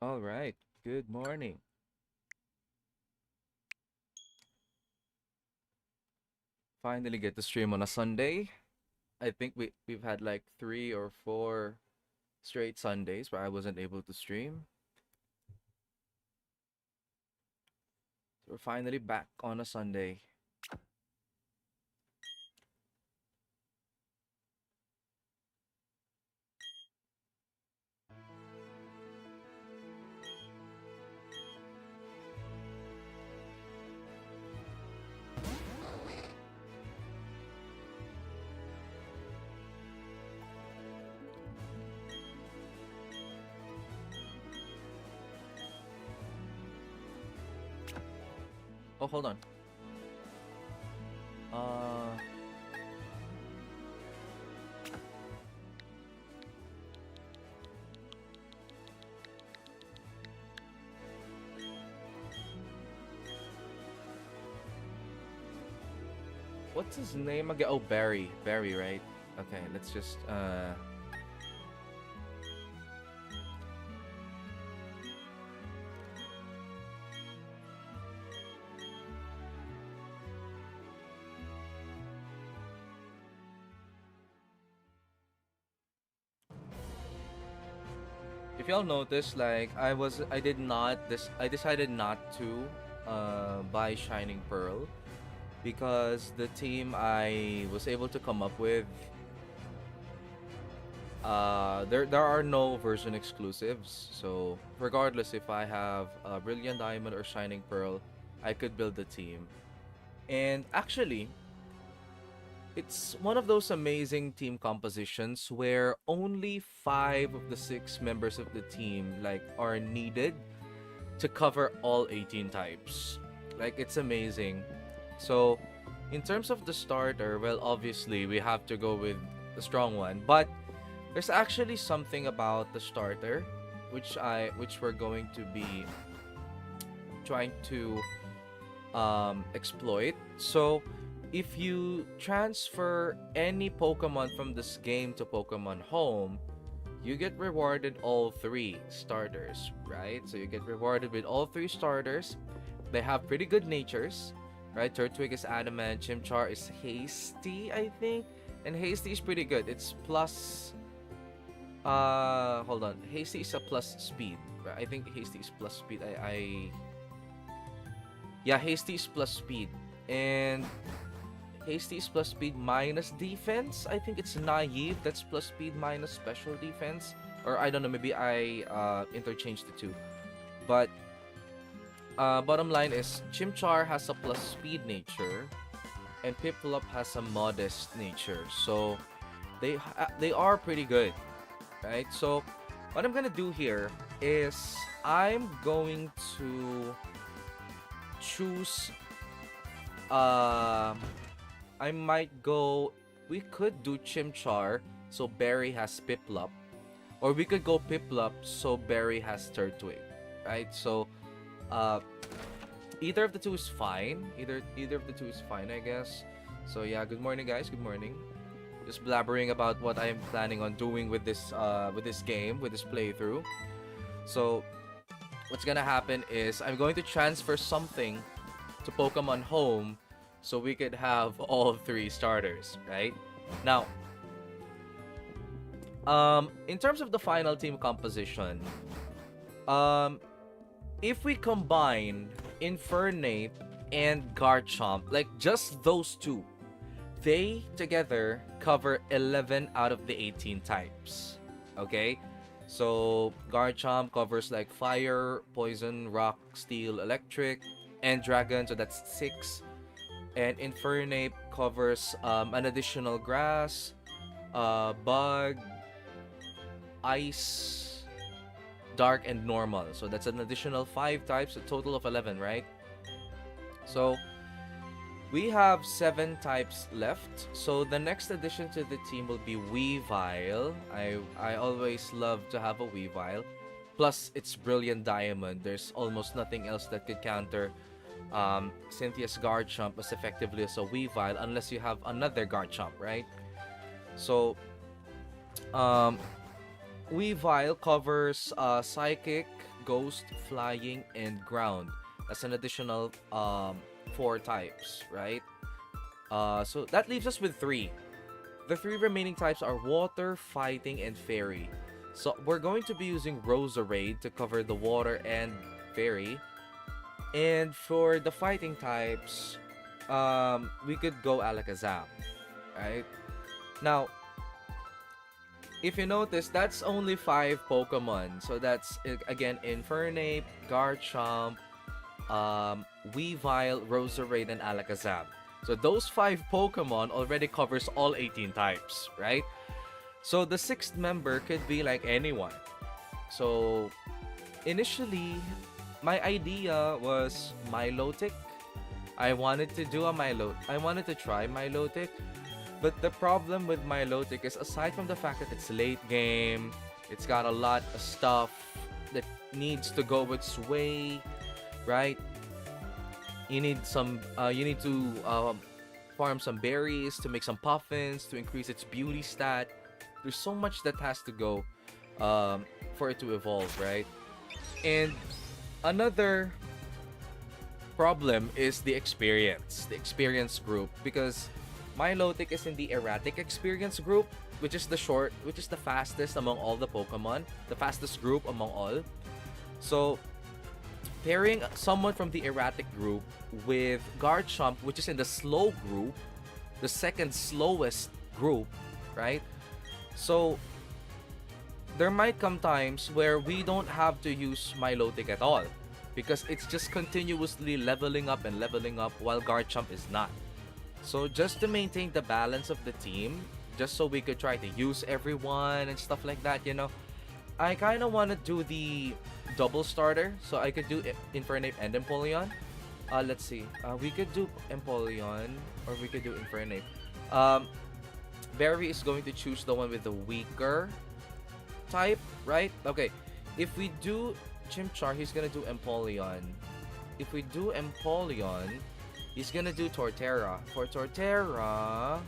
All right. Good morning. Finally get to stream on a Sunday. I think we've had like 3 or 4 straight Sundays where I wasn't able to stream. So we're finally back on a Sunday. Oh, hold on. Uh, what's his name again? Oh, Barry. Barry, right? Okay, let's just if y'all notice, like I decided not to buy Shining Pearl because the team I was able to come up with, there are no version exclusives. So regardless if I have Brilliant Diamond or Shining Pearl, I could build the team. And actually, it's one of those amazing team compositions where only 5 of the 6 members of the team like are needed to cover all 18 types. Like, it's amazing. So in terms of the starter, well, obviously we have to go with the strong one, but there's actually something about the starter which we're going to be trying to exploit. So if you transfer any Pokemon from this game to Pokemon Home, you get rewarded all 3 starters, right? So you get rewarded with all 3 starters. They have pretty good natures, right? Turtwig is adamant, Chimchar is hasty, I think. And hasty is pretty good. It's plus hold on. Hasty is a plus speed. Right? I think hasty is plus speed. Yeah, hasty is plus speed. And hasty is plus speed minus defense. I think it's naive. That's plus speed minus special defense. Or I don't know, maybe I interchanged the two. But bottom line is Chimchar has a plus speed nature and Piplup has a modest nature. So they are pretty good, right? So what I'm gonna do here is I'm going to choose. Uh, I might go. We could do Chimchar, so Barry has Piplup, or we could go Piplup, so Barry has Turtwig, right? So, uh, either of the two is fine. Either of the two is fine, I guess. So yeah, good morning, guys. Good morning. Just blabbering about what I am planning on doing with this game, with this playthrough. So what's gonna happen is I'm going to transfer something to Pokemon Home so we could have all 3 starters, right? Now, in terms of the final team composition, um, if we combine Infernape and Garchomp, like just those two, they together cover 11 out of the 18 types. Okay? So Garchomp covers like fire, poison, rock, steel, electric, and dragon, so that's 6. And Infernape covers an additional grass, bug, ice, dark, and normal. So that's an additional 5 types, a total of 11, right? So we have 7 types left. So the next addition to the team will be Weavile. I always love to have a Weavile. Plus, it's Brilliant Diamond. There's almost nothing else that could counter Cynthia's Garchomp as effectively as a Weavile unless you have another Garchomp, right? So, um, Weavile covers Psychic, ghost, flying, and ground. That's an additional four types, right? So that leaves us with three. The three remaining types are water, fighting, and fairy. So we're going to be using Roserade to cover the water and fairy. And for the fighting types, we could go Alakazam, right? Now, if you notice, that's only five Pokemon. So that's again Infernape, Garchomp, Weavile, Roserade, and Alakazam. So those five Pokemon already covers all 18 types, right? So the sixth member could be like anyone. So initially, my idea was Milotic. I wanted to try Milotic, but the problem with Milotic is aside from the fact that it's late game, it's got a lot of stuff that needs to go with Sway, right? You need to farm some berries to make some puffins to increase its beauty stat. There's so much that has to go for it to evolve, right? And another problem is the experience group, because Milotic is in the erratic experience group, which is the fastest among all the Pokemon, the fastest group among all. So pairing someone from the erratic group with Garchomp, which is in the slow group, the second slowest group, right? So there might come times where we don't have to use Milotic at all, because it's just continuously leveling up and leveling up while Garchomp is not. So just to maintain the balance of the team, just so we could try to use everyone and stuff like that, I kind of want to do the double starter, so I could do Infernape and Empoleon. Let's see. We could do Empoleon or we could do Infernape. Barry is going to choose the one with the weaker type, right? Okay. If we do Chimchar, he's gonna do Empoleon. If we do Empoleon, he's gonna do Torterra. For Torterra,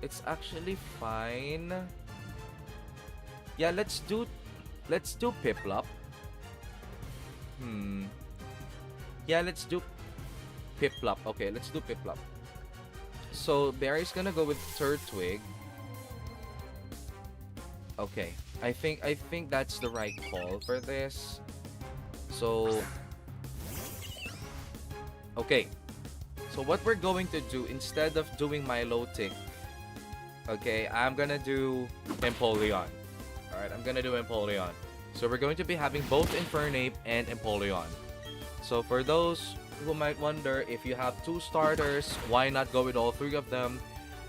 it's actually fine. Yeah, let's do Piplup. Yeah, let's do Piplup. Okay, let's do Piplup. So Barry's gonna go with Turtwig. Okay, I think that's the right call for this. So okay, so what we're going to do, instead of doing Milotic, okay, I'm gonna do Empoleon. Alright, I'm gonna do Empoleon. So we're going to be having both Infernape and Empoleon. So for those who might wonder, if you have two starters, why not go with all three of them?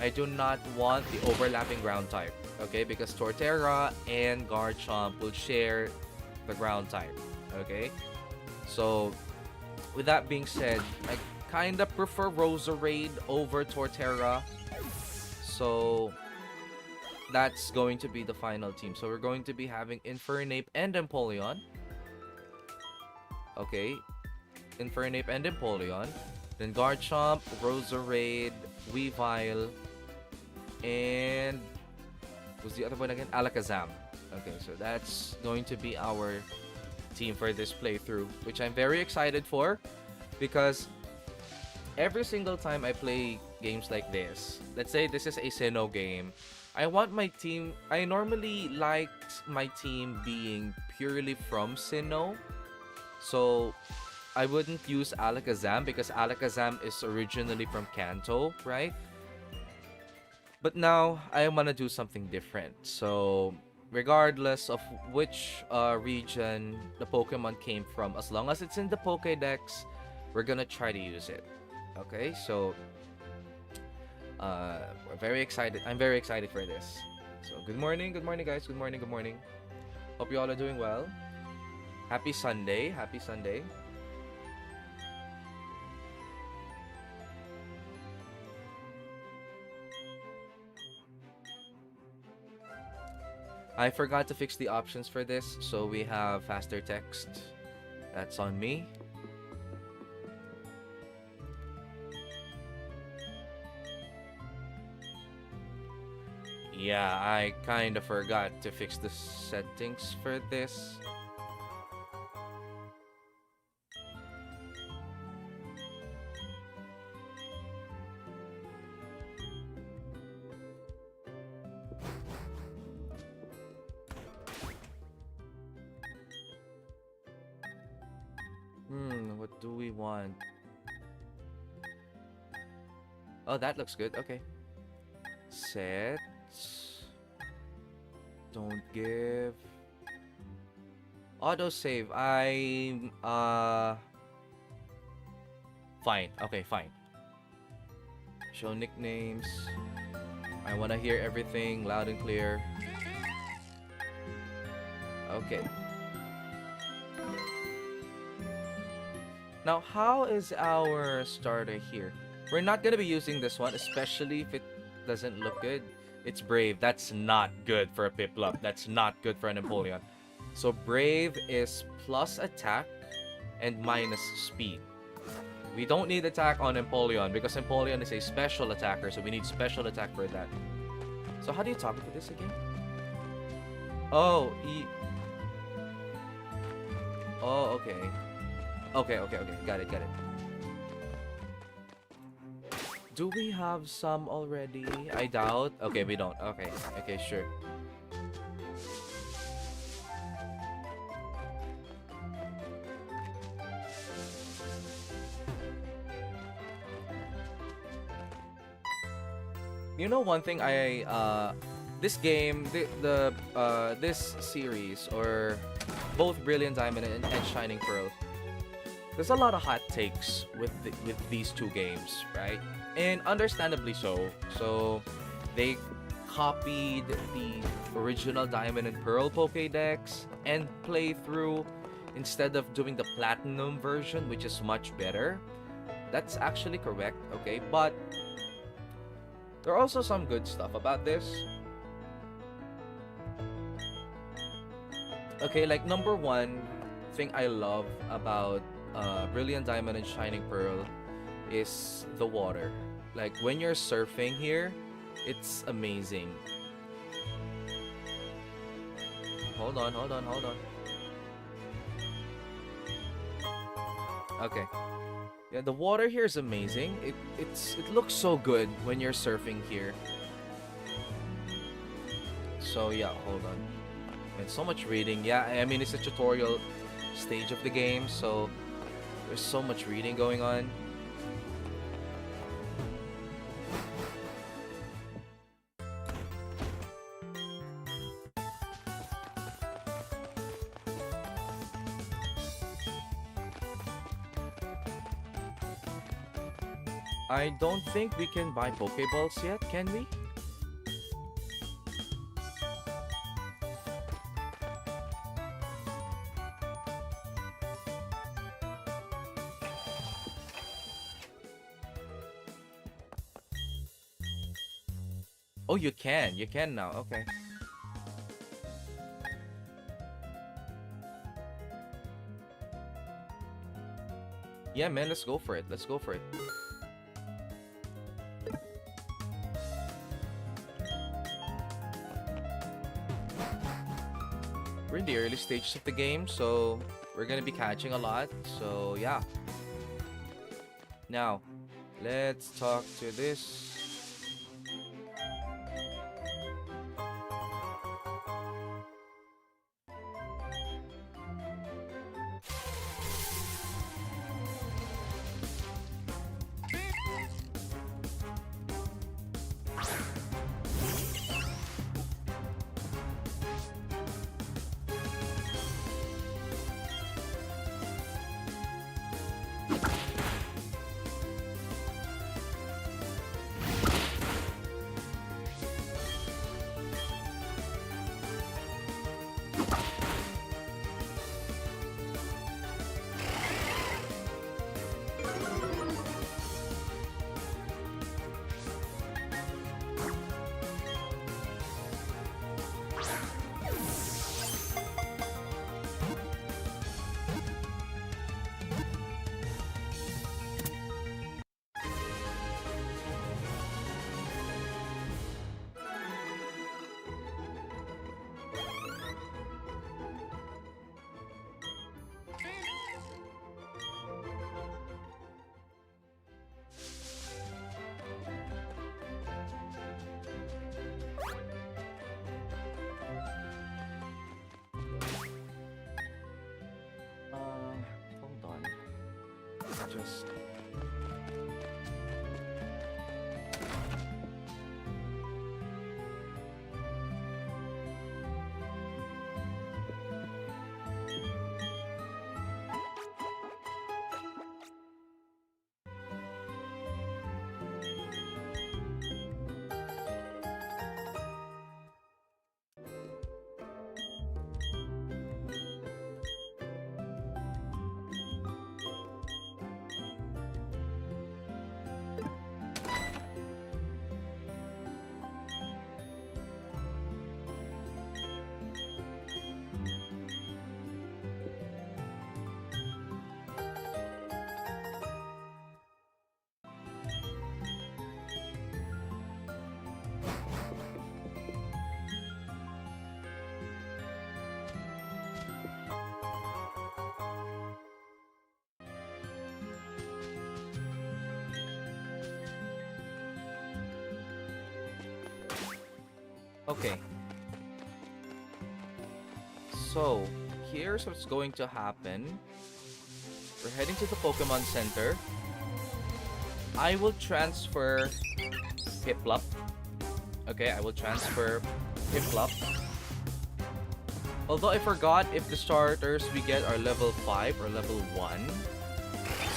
I do not want the overlapping ground type, okay? Because Torterra and Garchomp will share the ground type, okay? So with that being said, I kind of prefer Roserade over Torterra. So that's going to be the final team. So we're going to be having Infernape and Empoleon. Okay. Infernape and Empoleon. Then Garchomp, Roserade, Weavile, and what's the other one again? Alakazam. Okay, so that's going to be our team for this playthrough, which I'm very excited for, because every single time I play games like this, let's say this is a Sinnoh game, I want my team, I normally like my team being purely from Sinnoh. So I wouldn't use Alakazam because Alakazam is originally from Kanto, right? But now I want to do something different. So regardless of which region the Pokemon came from, as long as it's in the Pokédex, we're gonna try to use it. Okay, so we're very excited. I'm very excited for this. So good morning guys. Good morning. Hope you all are doing well. Happy Sunday. I forgot to fix the options for this, so we have faster text. That's on me. Yeah, I kind of forgot to fix the settings for this. What do we want? Oh, that looks good. Okay. Set. Don't give. Auto save. Fine. Okay, fine. Show nicknames. I want to hear everything loud and clear. Okay. Now, how is our starter here? We're not gonna be using this one, especially if it doesn't look good. It's Brave. That's not good for a Piplup. That's not good for an Empoleon. So Brave is plus attack and minus speed. We don't need attack on Empoleon because Empoleon is a special attacker, so we need special attack for that. So how do you talk about this again? Oh, Oh, okay. Okay. Got it. Do we have some already? I doubt. Okay, we don't. Okay, sure. You know one thing this game, this series, or both Brilliant Diamond and Shining Pearl, there's a lot of hot takes with these two games, right? And understandably so. So they copied the original Diamond and Pearl Pokédex and playthrough instead of doing the Platinum version, which is much better. That's actually correct, okay? But there are also some good stuff about this. Okay, like number one thing I love about Brilliant Diamond and Shining Pearl is the water. Like when you're surfing here, it's amazing. Hold on. Okay. Yeah, the water here is amazing. It looks so good when you're surfing here. So yeah, hold on. And so much reading. Yeah, I mean it's a tutorial stage of the game, so there's so much reading going on. I don't think we can buy Pokeballs yet, can we? Oh, you can. You can now. Okay. Yeah, man, let's go for it. Let's go for it. We're in the early stages of the game, so we're gonna be catching a lot. So, yeah. Now, let's talk to this. just... Okay. So, here's what's going to happen. We're heading to the Pokemon Center. I will transfer Piplup. Okay, I will transfer Piplup. Although I forgot if the starters we get are level 5 or level 1.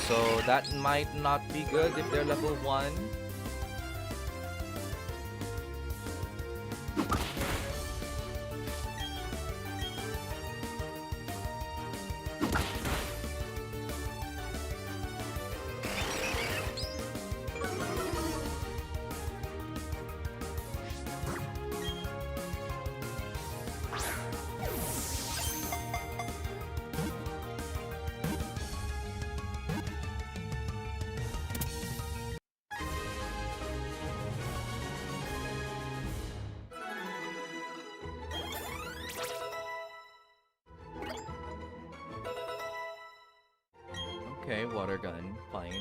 So that might not be good if they're level 1. Okay, water gun, fine.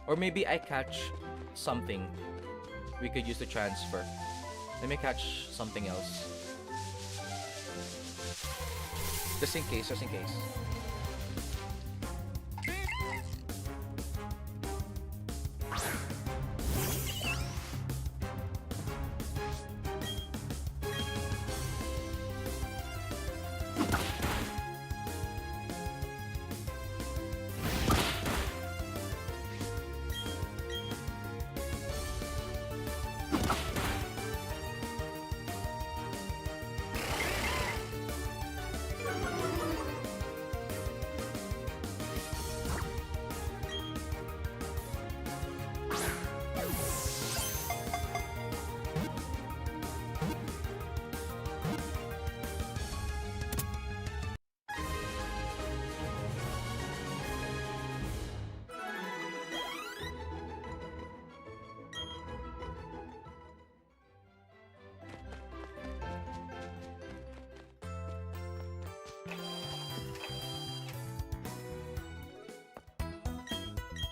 Or maybe I catch something we could use to transfer. Let me catch something else. Just in case, just in case.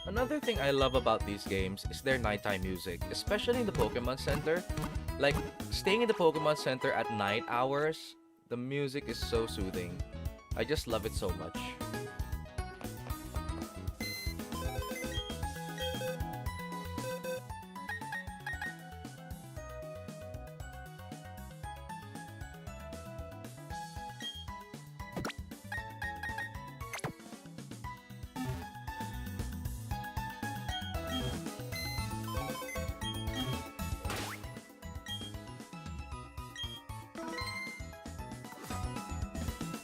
Another thing I love about these games is their nighttime music, especially in the Pokemon Center. Like, staying in the Pokemon Center at night hours, the music is so soothing. I just love it so much.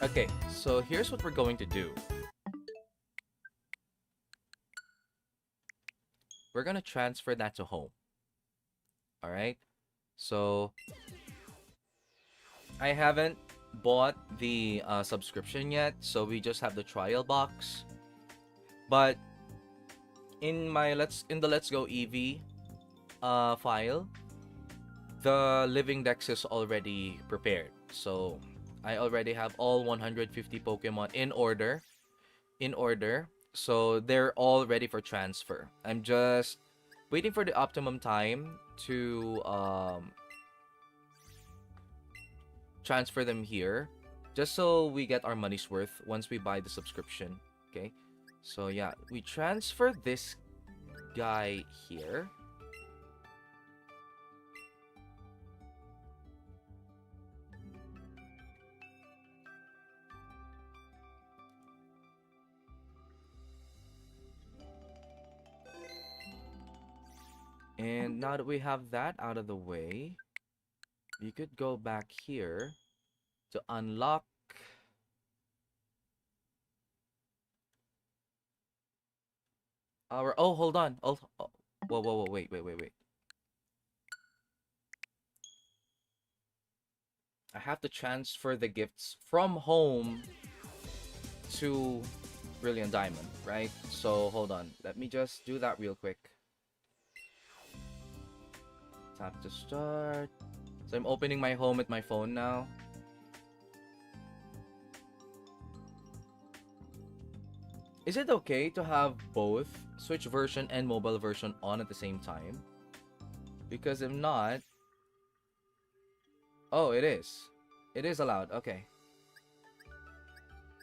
Okay, so here's what we're going to do. We're gonna transfer that to home. Alright? So, I haven't bought the subscription yet, so we just have the trial box. But in the Let's Go Eevee file, the living dex is already prepared. So I already have all 150 Pokemon in order. So they're all ready for transfer. I'm just waiting for the optimum time to transfer them here. just so we get our money's worth once we buy the subscription. Okay, so yeah, we transfer this guy here. And now that we have that out of the way, you could go back here to unlock our... Oh, hold on. Oh, whoa, wait. I have to transfer the gifts from home to Brilliant Diamond, right? So hold on. Let me just do that real quick. Tap to start. So I'm opening my home with my phone now. Is it okay to have both Switch version and mobile version on at the same time? Because if not... Oh, it is. It is allowed. Okay.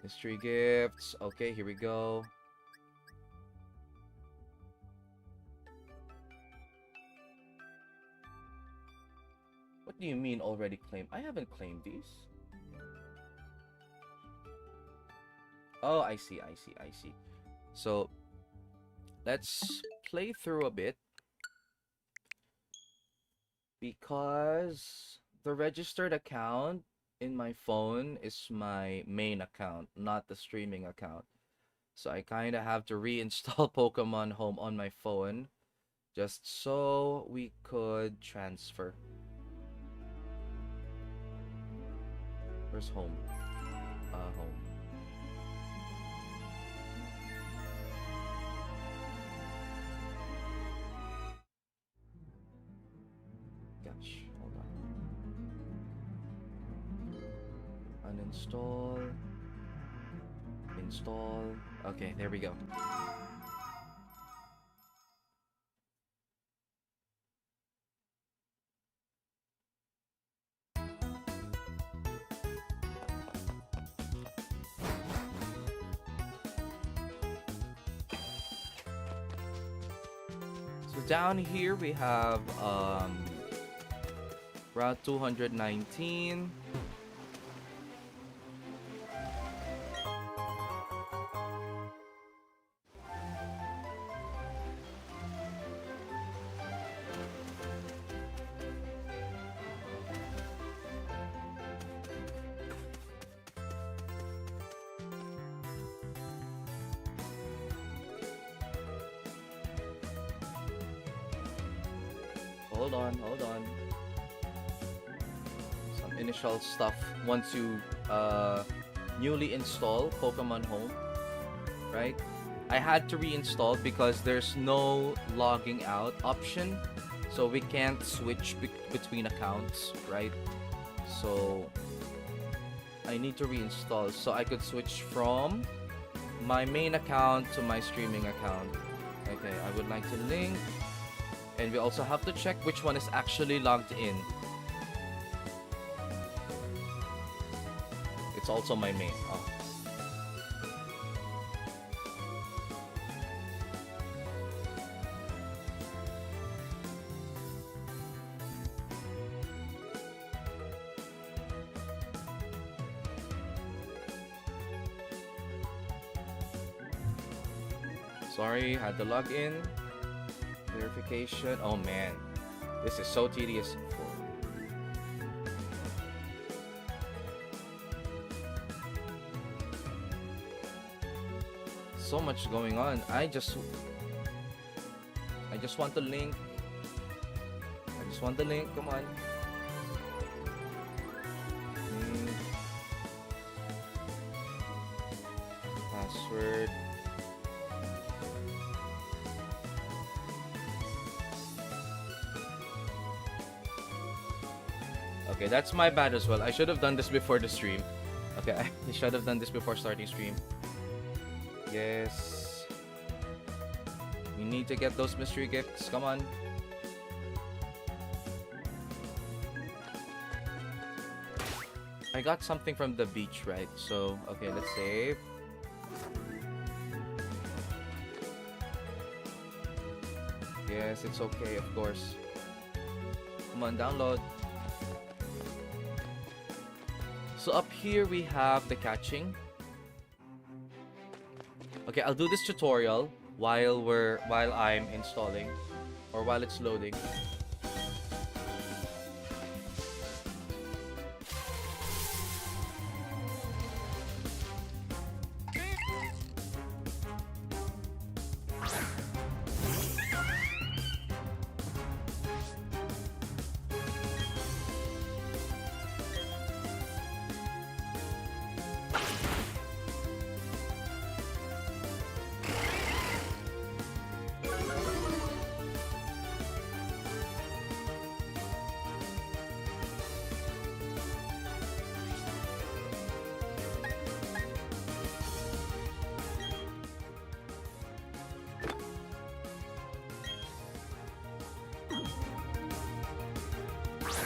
Mystery gifts. Okay, here we go. What do you mean already claimed? I haven't claimed these. Oh, I see. So, let's play through a bit. Because the registered account in my phone is my main account, not the streaming account. So I kind of have to reinstall Pokemon Home on my phone just so we could transfer. Where's home? Home. Gosh, hold on. Uninstall. Install. Okay, there we go. So down here we have Route 219. Hold on. Some initial stuff once you newly install Pokemon Home, right? I had to reinstall because there's no logging out option, so we can't switch between accounts, right? So I need to reinstall so I could switch from my main account to my streaming account. Okay, I would like to link. And we also have to check which one is actually logged in. It's also my main. Oh. Sorry, had to log in. Verification. Oh man, this is so tedious. So much going on. I just want the link. Come on. Password. Okay, that's my bad as well. I should have done this before the stream. Okay, I should have done this before starting stream. Yes. We need to get those mystery gifts. Come on. I got something from the beach, right? So, okay, let's save. Yes, it's okay, of course. Come on, download. So up here we have the catching. Okay, I'll do this tutorial while I'm installing or while it's loading.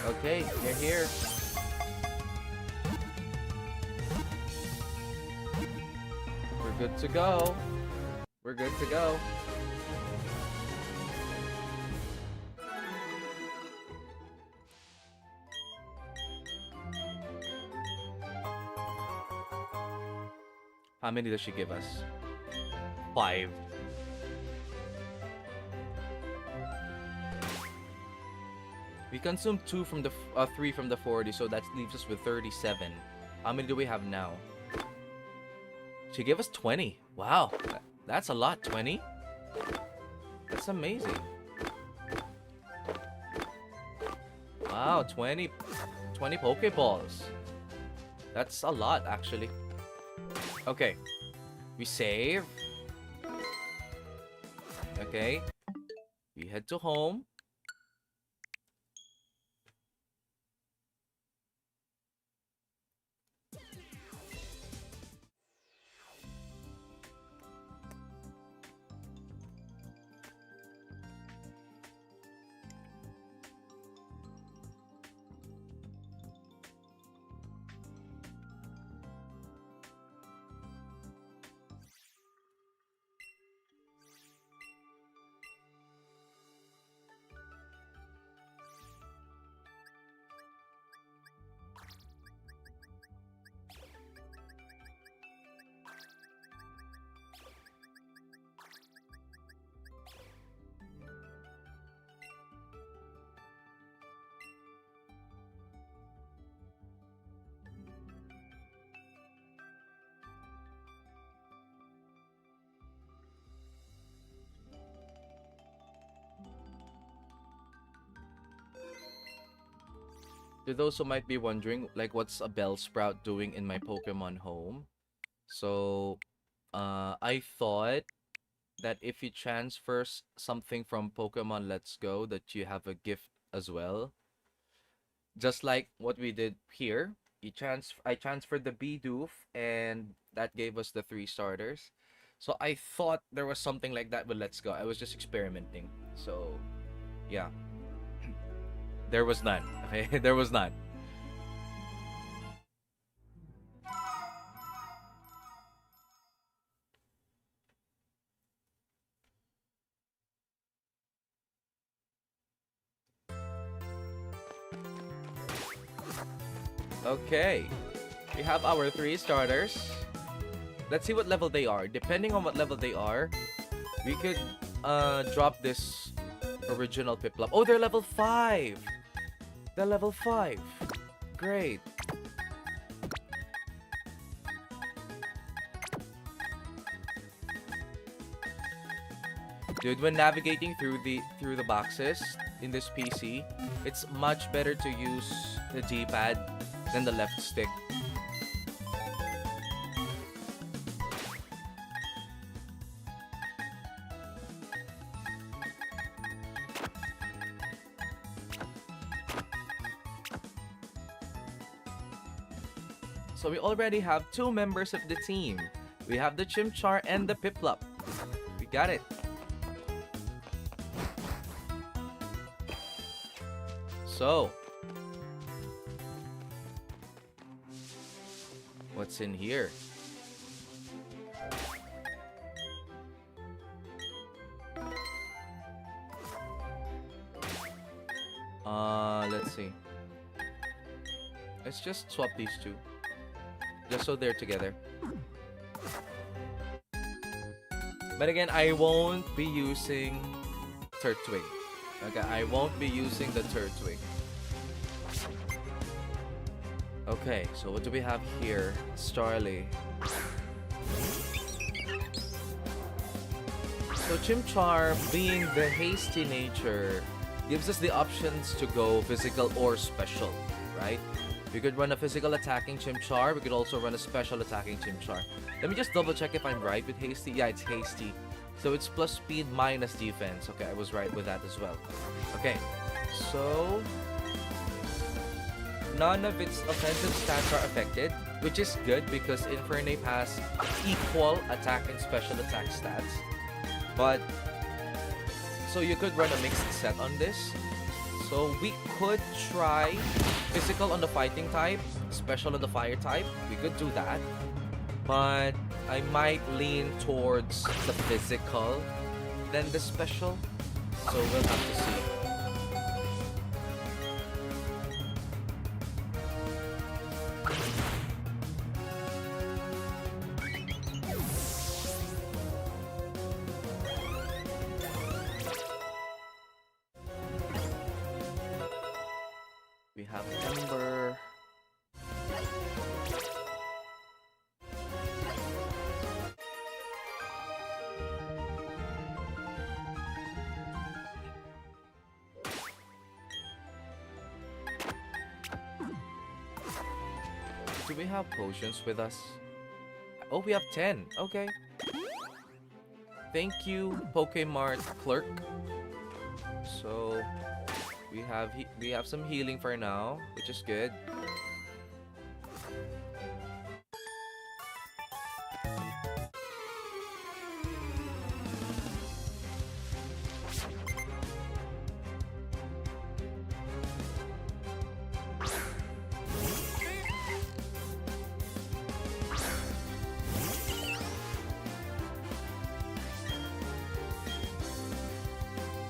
Okay, you're here. We're good to go. We're good to go. How many does she give us? 5. We consumed 3 from the 40, so that leaves us with 37. How many do we have now? She gave us 20. Wow, that's a lot. 20? That's amazing. Wow, 20 Pokeballs. That's a lot, actually. Okay, we save. Okay, we head to home. To those who might be wondering, like, what's a Bellsprout doing in my Pokemon home? So, I thought that if you transfer something from Pokemon Let's Go, that you have a gift as well. Just like what we did here. I transferred the Bidoof, and that gave us the 3 starters. So I thought there was something like that with Let's Go. I was just experimenting. So, yeah. There was none. Okay, there was none. Okay, we have our 3 starters. Let's see what level they are. Depending on what level they are, we could drop this original Piplup. Oh, they're level 5. They're level 5. Great. Dude, when navigating through the boxes in this PC, it's much better to use the D-pad than the left stick. So we already have 2 members of the team. We have the Chimchar and the Piplup. We got it. So, What's in here? Let's see. Let's just swap these two. Just so they're together. But again, I won't be using Turtwig. Okay, I won't be using the Turtwig. Okay, so what do we have here? Starly. So Chimchar, being the hasty nature, gives us the options to go physical or special, right? We could run a physical attacking Chimchar. We could also run a special attacking Chimchar. Let me just double check if I'm right with hasty. Yeah, it's hasty. So it's plus speed minus defense. Okay, I was right with that as well. Okay, so none of its offensive stats are affected, which is good because Infernape has equal attack and special attack stats. But so you could run a mixed set on this. So we could try physical on the fighting type, special on the fire type. We could do that. But I might lean towards the physical than the special. So we'll have to see. We have Ember. Do we have potions with us? Oh, we have 10. Okay. Thank you, Pokemart clerk. So we have some healing for now, which is good.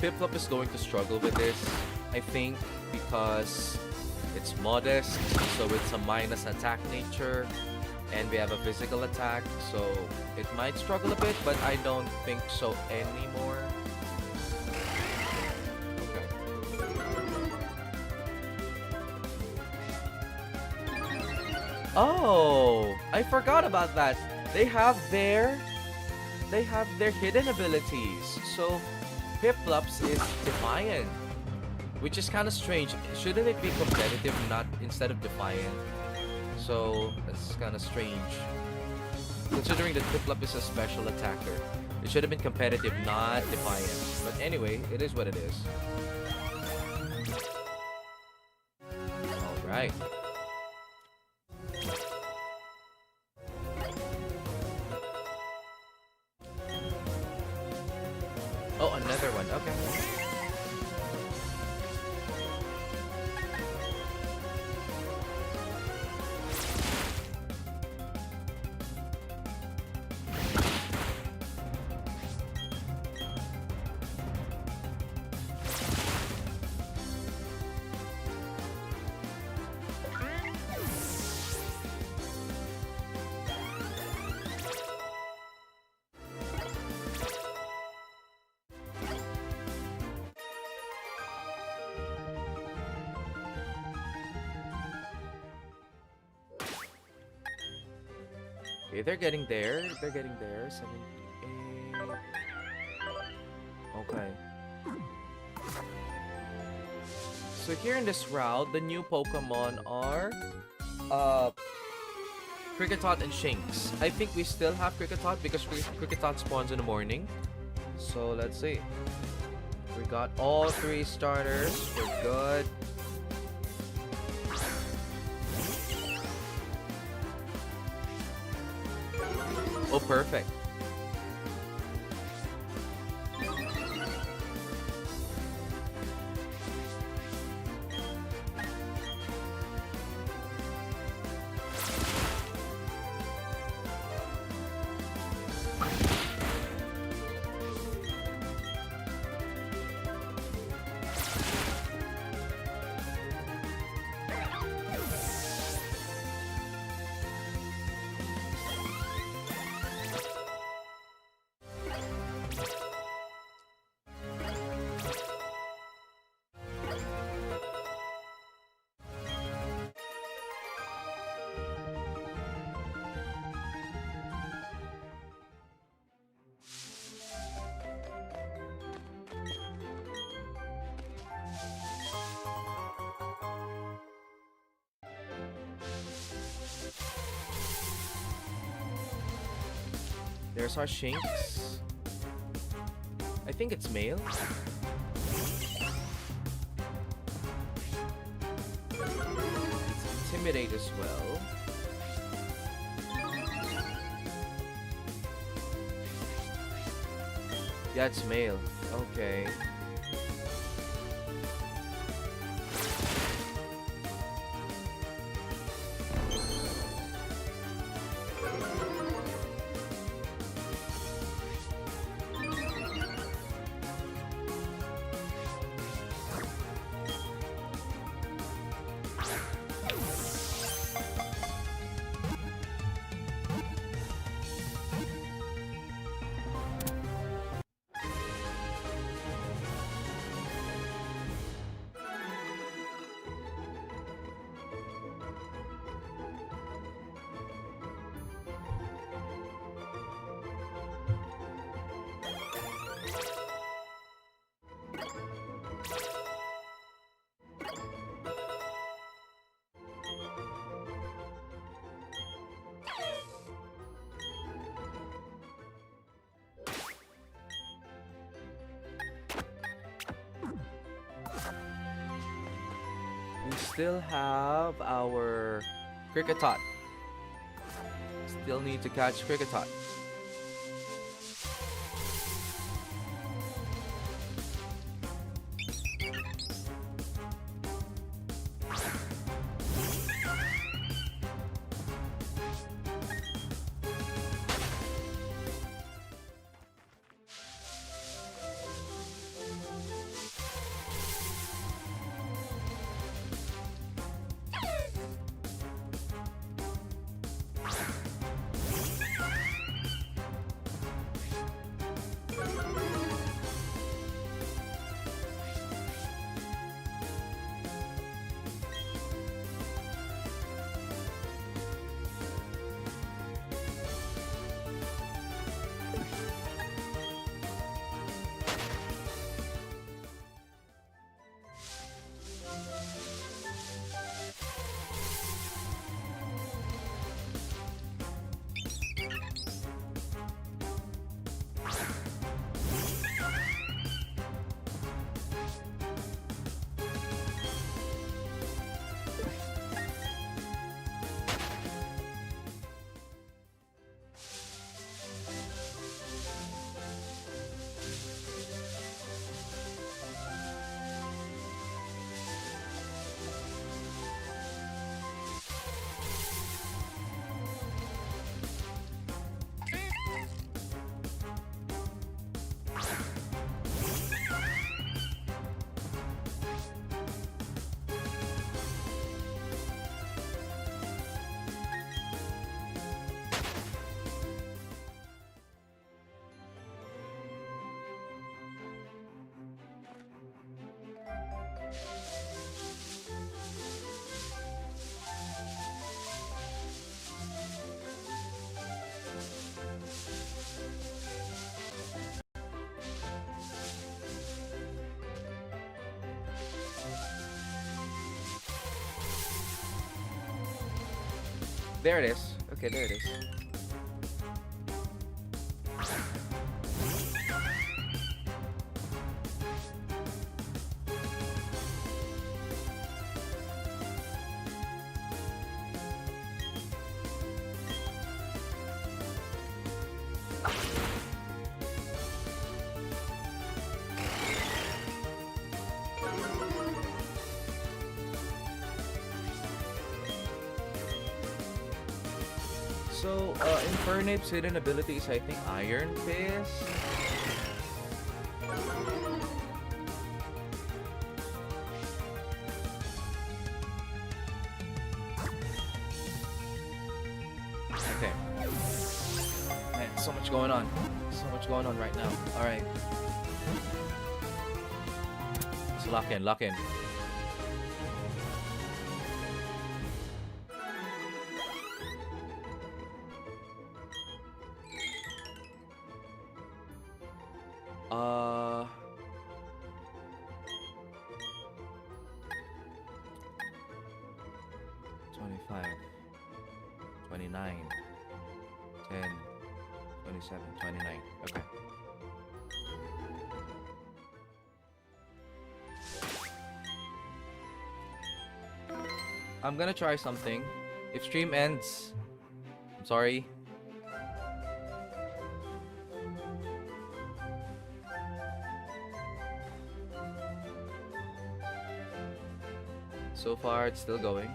Piplup is going to struggle with this, I think, because it's modest, so it's a minus attack nature, and we have a physical attack, so it might struggle a bit, but I don't think so anymore. Okay. Oh, I forgot about that. They have their hidden abilities. So Piplups is Defiant, which is kind of strange. Shouldn't it be competitive, not instead of Defiant? So that's kind of strange, considering that Piplup is a special attacker. It should have been competitive, not Defiant. But anyway, it is what it is. All right. Oh, another one. Okay. Okay, they're getting there. They're getting there. 78. Okay. So here in this route, the new Pokemon are Kricketot and Shinx. I think we still have Kricketot because Kricketot spawns in the morning. So let's see. We got all three starters. We're good. Oh, perfect. There's our Shinx. I think it's male. It's Intimidate as well. Yeah, it's male. Okay. We still have our Kricketot. Still need to catch Kricketot. There it is. Okay, there it is. So, Infernape's hidden ability is, I think, Iron Fist. Okay. Man, so much going on. So much going on right now. Alright. So lock in, lock in. Uh 25, 29, 10, 27, 29. Okay. I'm gonna try something. If stream ends, I'm sorry. So far, it's still going.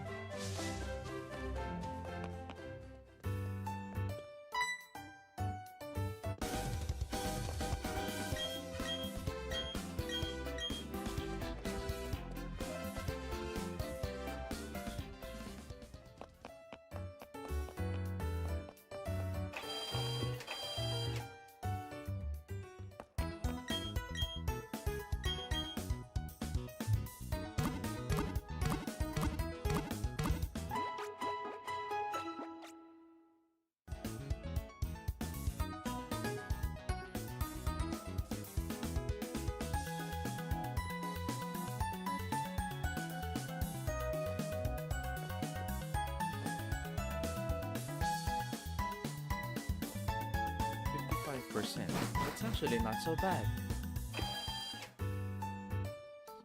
That's actually not so bad.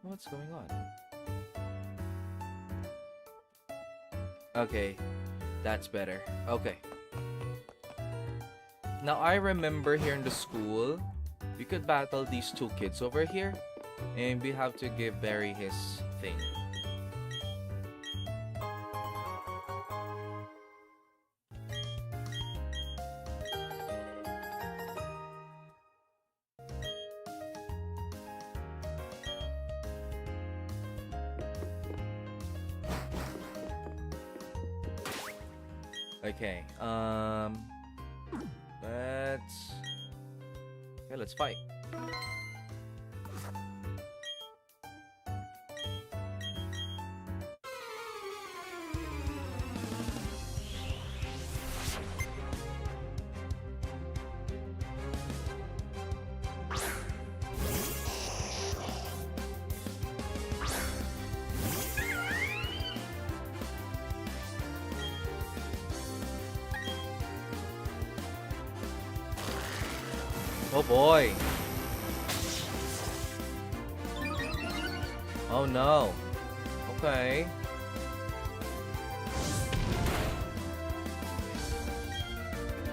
What's going on? Okay, that's better. Okay. Now I remember here in the school, we could battle these two kids over here, and we have to give Barry his thing. Okay, let's fight. Oh boy. Oh no. Okay.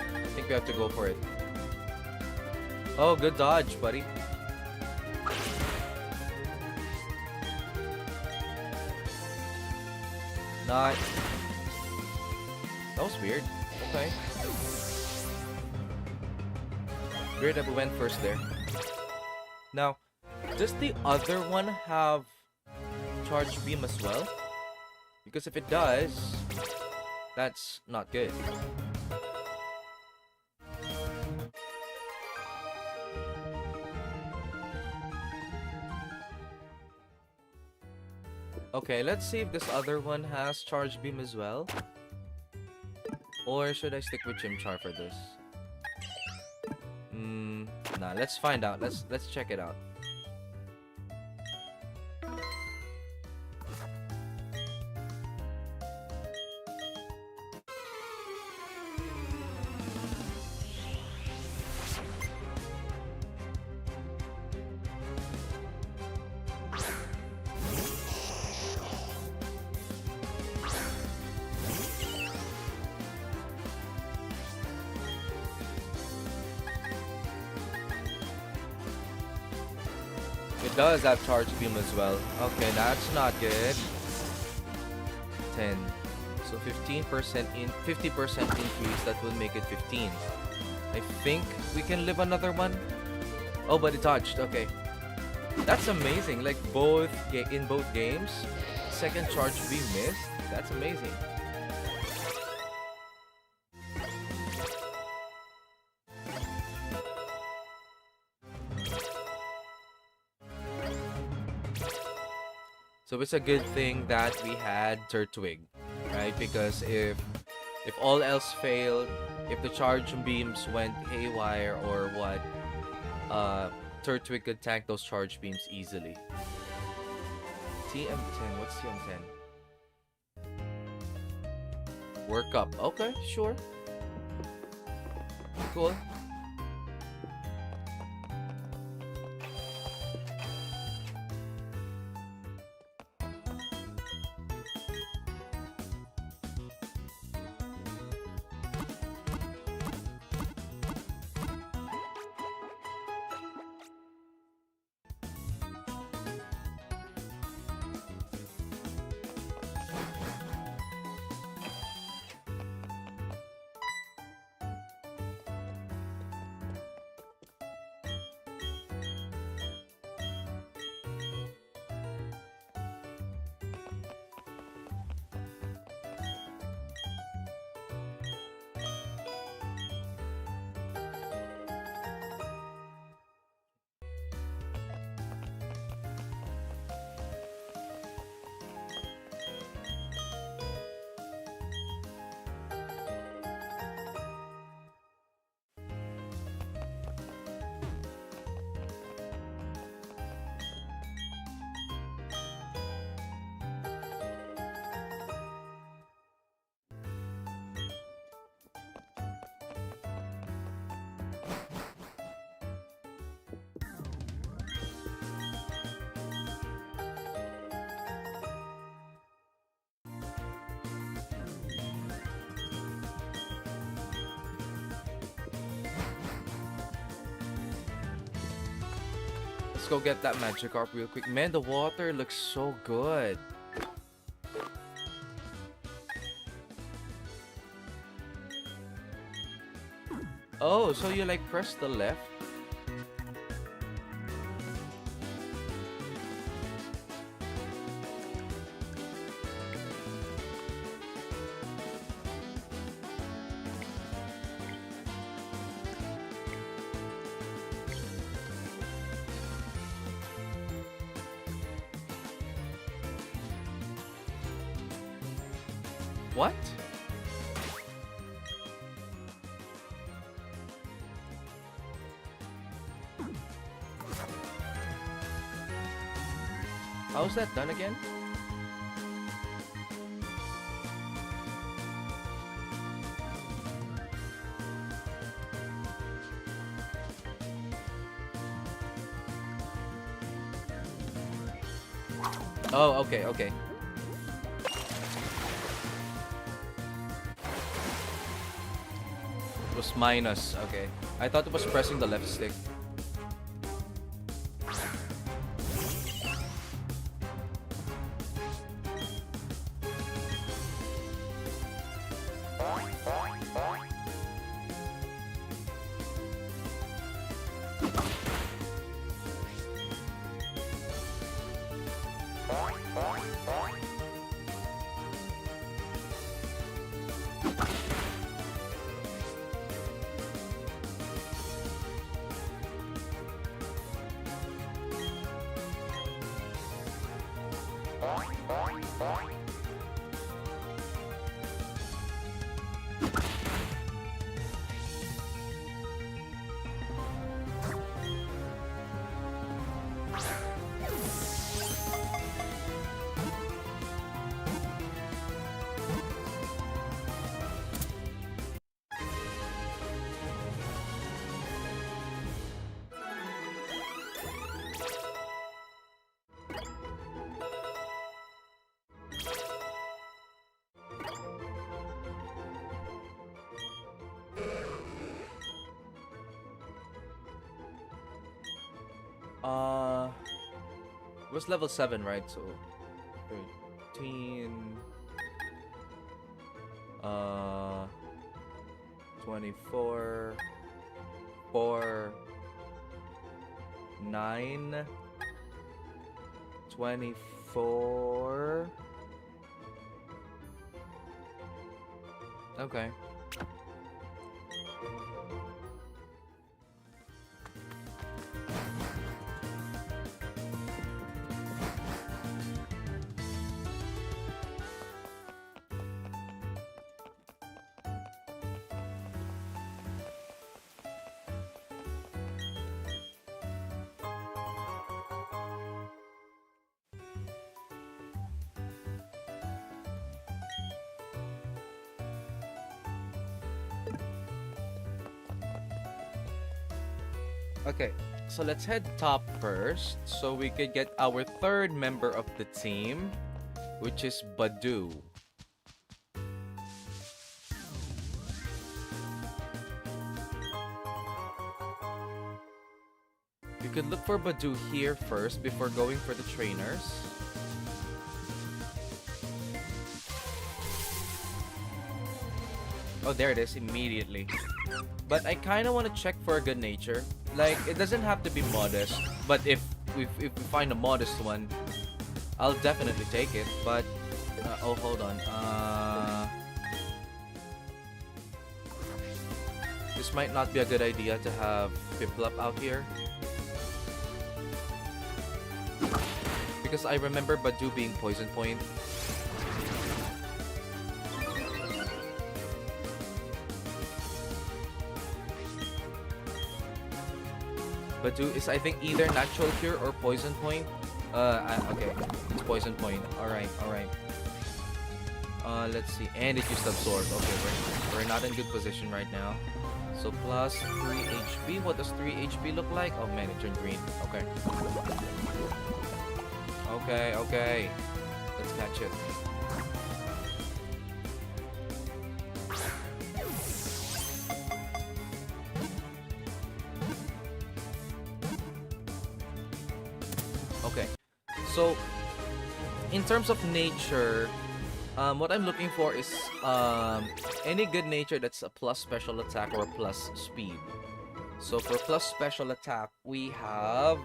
I think we have to go for it. Oh, good dodge, buddy. Not. That was weird. Okay. Weird that we went first there. Now, does the other one have charge beam as well? Because if it does, that's not good. Okay, let's see if this other one has charge beam as well. Or should I stick with Chimchar for this? Nah, let's find out. Let's check it out. It does have charge beam as well. Okay, that's not good. 10. So 15% in 50% increase, that will make it 15. I think we can live another one. Oh, but it dodged. Okay. That's amazing. Like in both games, second charge beam missed. That's amazing. So it's a good thing that we had Turtwig, right? Because if all else failed, if the charge beams went haywire or what, Turtwig could tank those charge beams easily. TM10, what's TM10? Work up. Okay, sure. Cool. go get that Magikarp real quick. Man, the water looks so good. Oh, so you like press the left? What? How's that done again? Oh, okay, okay. It was minus, okay. I thought it was pressing the left stick. It was level 7, right? So 13 24 4 9 24. Okay. Okay, so let's head top first so we could get our third member of the team, which is Badu. You could look for Badu here first before going for the trainers. Oh, there it is, immediately. But I kind of want to check for a good nature. Like, it doesn't have to be modest, but if we find a modest one, I'll definitely take it. But oh, hold on. This might not be a good idea to have Piplup out here, because I remember Badu being poison point. Badu is, I think, either natural cure or poison point. Okay, it's poison point. All right. Let's see, and it used absorb. Okay, we're not in good position right now. So plus 3 HP. What does 3 HP look like? Oh man, it turned green. Okay. Okay. Let's catch it. So, in terms of nature, what I'm looking for is any good nature that's a plus special attack or plus speed. So for plus special attack, we have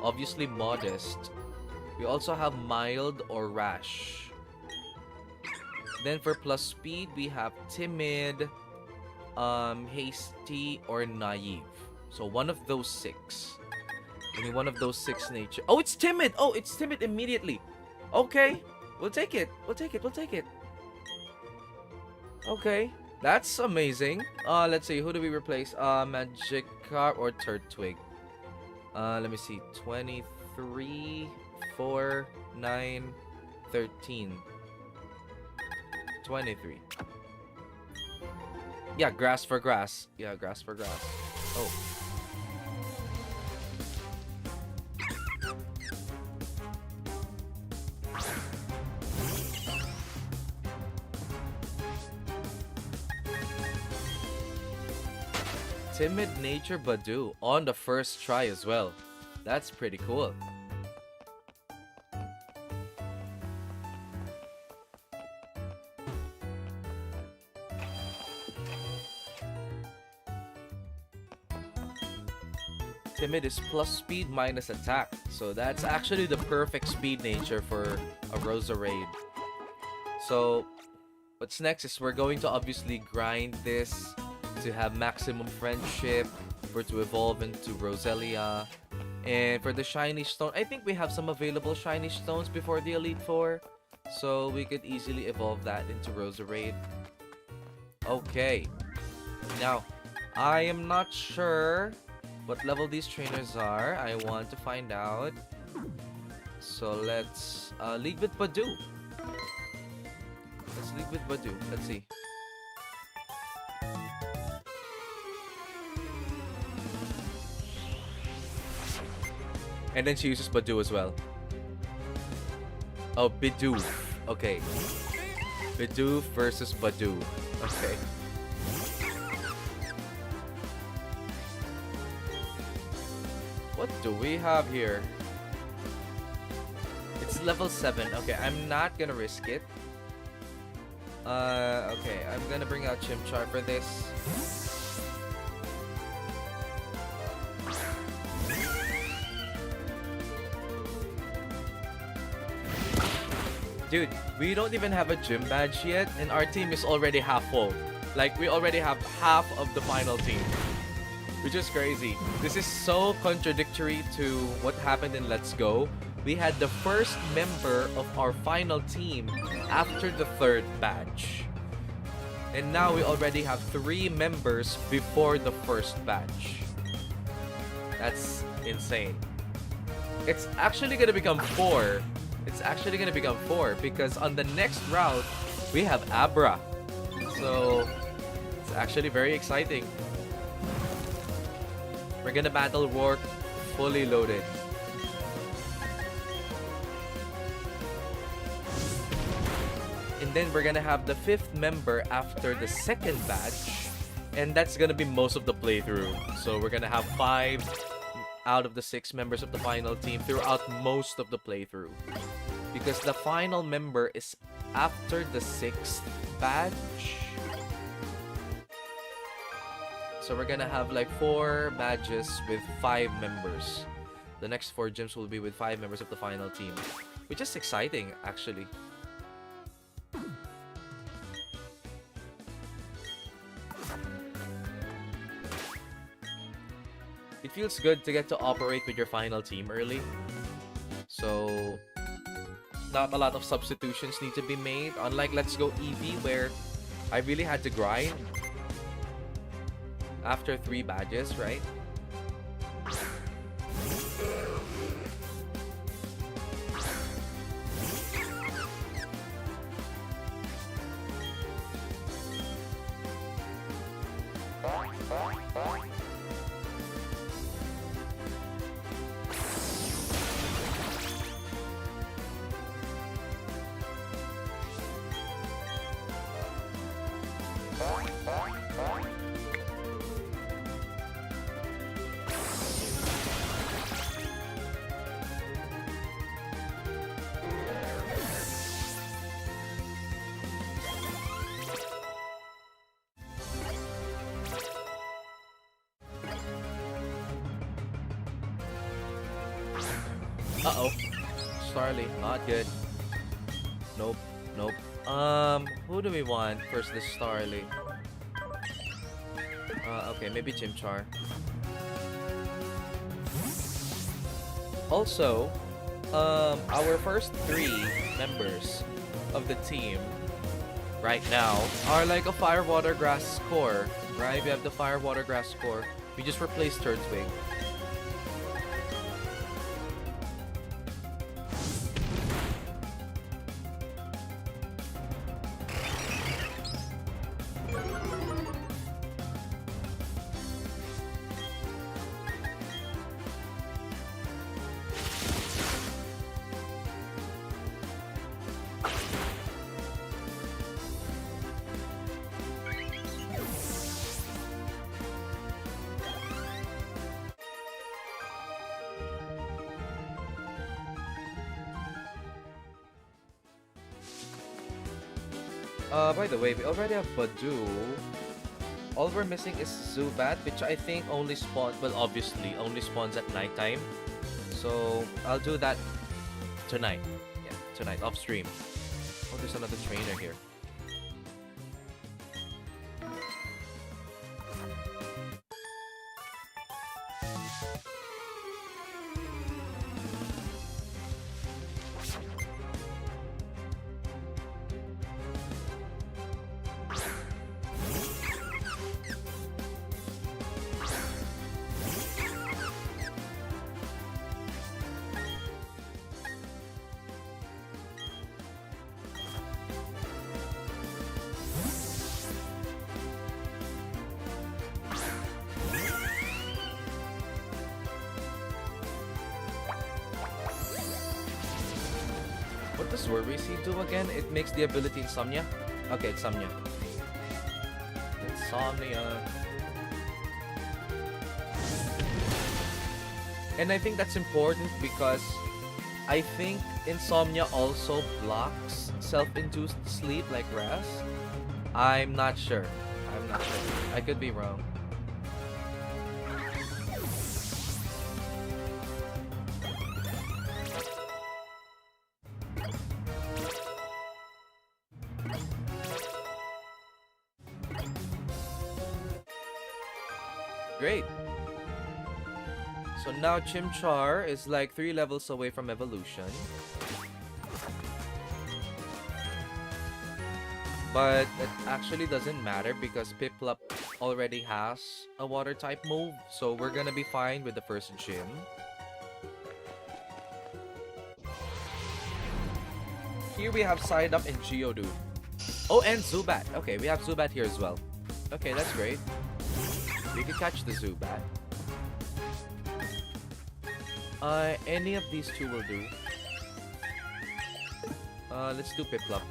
obviously modest. We also have mild or rash. Then for plus speed, we have timid, hasty, or naive. So one of those six. Any one of those six nature. Oh, it's timid! Oh, it's timid immediately. Okay. We'll take it. We'll take it. We'll take it. Okay. That's amazing. Let's see. Who do we replace? Magikarp or Turtwig? Let me see. 23, 4, 9, 13. 23. Yeah, grass for grass. Yeah, grass for grass. Oh. Timid nature Badu on the first try as well. That's pretty cool. Timid is plus speed minus attack. So that's actually the perfect speed nature for a Roserade. So what's next is we're going to obviously grind this to have maximum friendship, for it to evolve into Roselia. And for the shiny stone, I think we have some available shiny stones before the Elite Four, so we could easily evolve that into Roserade. Okay. Now, I am not sure what level these trainers are. I want to find out. So let's lead with Badu. Let's lead with Badu. Let's see. And then she uses Badu as well. Oh, Bidoof. Okay. Bidoof versus Badu. Okay. What do we have here? It's level 7. Okay, I'm not gonna risk it. Okay, I'm gonna bring out Chimchar for this. Dude, we don't even have a gym badge yet, and our team is already half full. Like, we already have half of the final team. Which is crazy. This is so contradictory to what happened in Let's Go. We had the first member of our final team after the third batch. And now we already have 3 members before the first batch. That's insane. It's actually gonna become 4. It's actually gonna become 4 because on the next route, we have Abra. So, it's actually very exciting. We're gonna battle Rourke fully loaded. And then we're gonna have the 5th member after the second batch. And that's gonna be most of the playthrough. So we're gonna have 5 out of the 6 members of the final team throughout most of the playthrough. Because the final member is after the 6th batch. So we're gonna have like 4 badges with 5 members. The next 4 gyms will be with 5 members of the final team. Which is exciting, actually. It feels good to get to operate with your final team early. So, not a lot of substitutions need to be made. Unlike Let's Go Eevee, where I really had to grind after 3 badges, right? Uh-oh. Starly, not good. Nope, nope. Who do we want first this Starly? Okay, maybe Chimchar. Also, our first three members of the team right now are like a Fire Water Grass core, right? We have the Fire Water Grass core. We just replaced Turtwig. By the way, we already have Badoo. All we're missing is Zubat, which I think only well, obviously, only spawns at nighttime. So, I'll do that tonight. Yeah, tonight, off stream. Oh, there's another trainer here. What does Worweasy do again? It makes the ability Insomnia? Okay, Insomnia. Insomnia. And I think that's important because I think Insomnia also blocks self-induced sleep like rest. I'm not sure. I'm not sure. I could be wrong. Great. So now Chimchar is like 3 levels away from evolution. But it actually doesn't matter because Piplup already has a water type move. So we're gonna be fine with the first gym. Here we have Psyduck and Geodude. Oh, and Zubat. Okay, we have Zubat here as well. Okay, that's great. We can catch the Zubat. Any of these two will do. Let's do Piplup.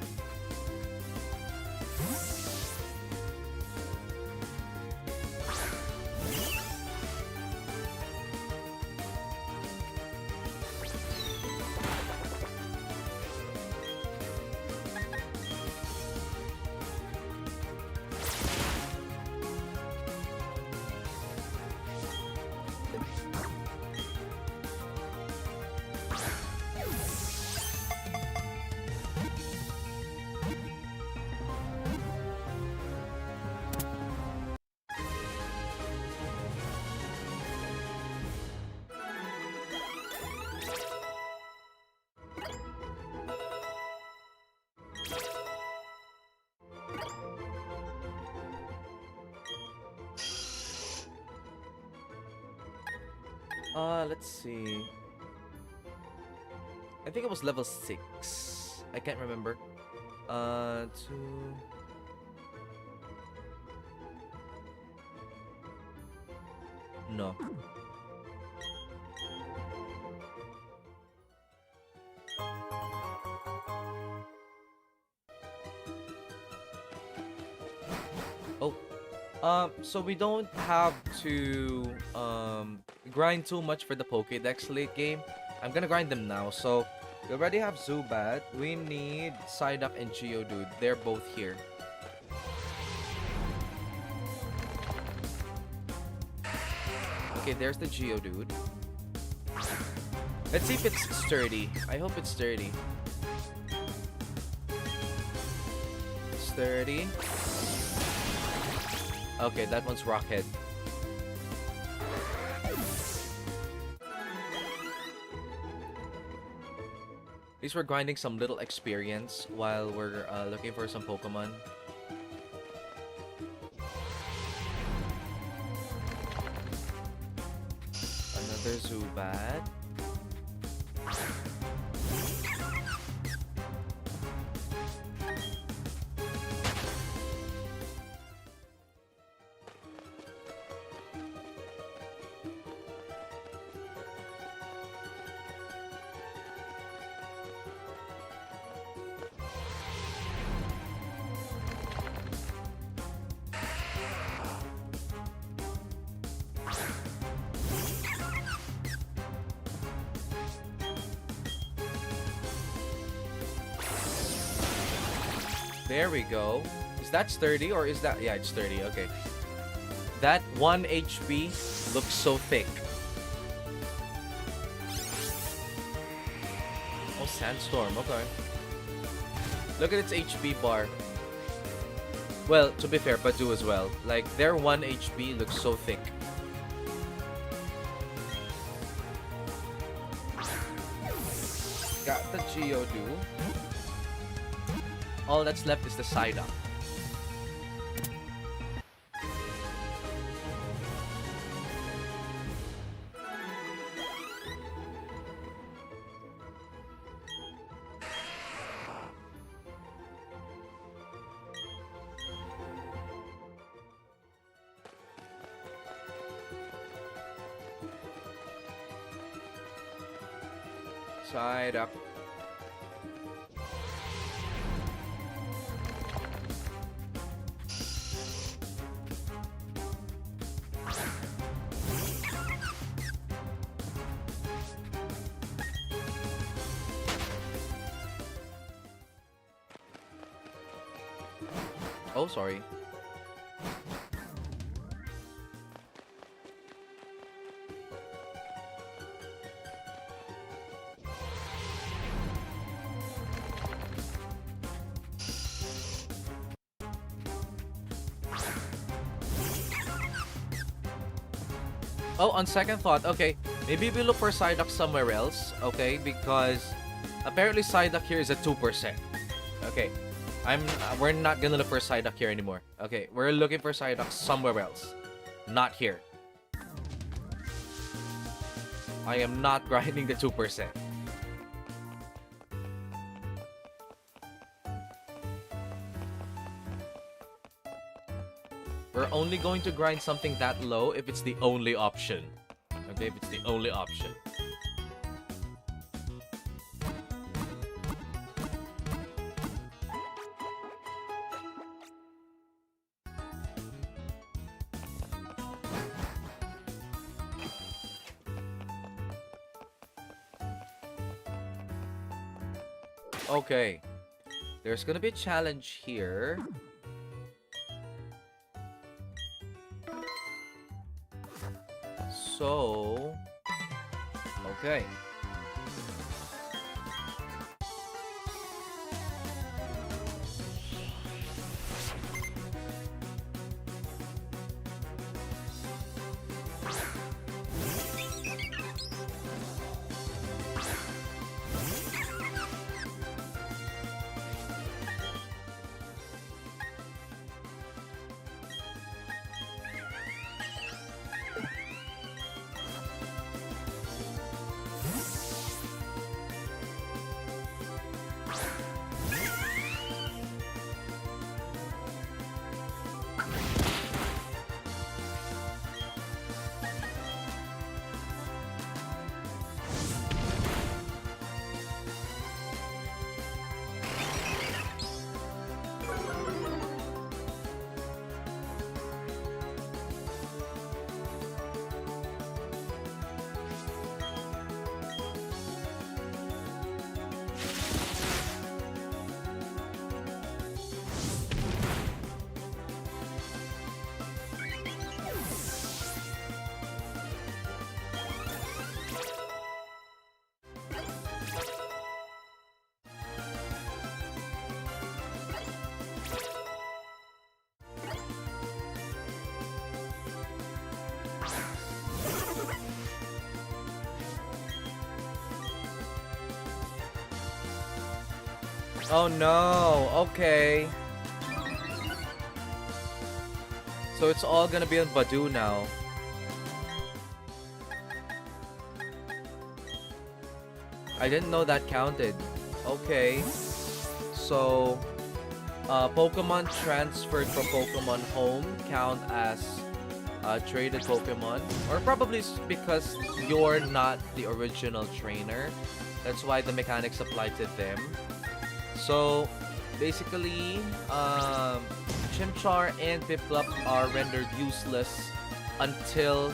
Let's see. I think it was level 6. I can't remember. 2. No. Oh. So we don't have to grind too much for the Pokédex late game. I'm gonna grind them now. So we already have Zubat. We need Psyduck and Geodude. They're both here. Okay, there's the Geodude. Let's see if it's sturdy. I hope it's sturdy. Sturdy. Okay, that one's Rockhead. At least we're grinding some little experience while we're looking for some Pokemon. Another Zubat. There we go. Is that sturdy or is that... Yeah, it's sturdy. Okay. That 1 HP looks so thick. Oh, Sandstorm. Okay. Look at its HP bar. Well, to be fair, Badu as well. Like, their 1 HP looks so thick. Got the Geodude. All that's left is the Psyduck. Psyduck. Oh, sorry. Oh, on second thought, okay. Maybe we look for Psyduck somewhere else, okay? Because apparently Psyduck here is at 2%. Okay. We're not gonna look for Psyduck here anymore. Okay, we're looking for Psyduck somewhere else. Not here. I am not grinding the 2%. We're only going to grind something that low if it's the only option. Okay, if it's the only option. Okay. There's gonna be a challenge here. So... Okay. Oh no. Okay. So it's all gonna be on Badu now. I didn't know that counted. Okay. So, Pokemon transferred from Pokemon Home count as traded Pokemon, or probably because you're not the original trainer. That's why the mechanics apply to them. So, basically, Chimchar and Piplup are rendered useless until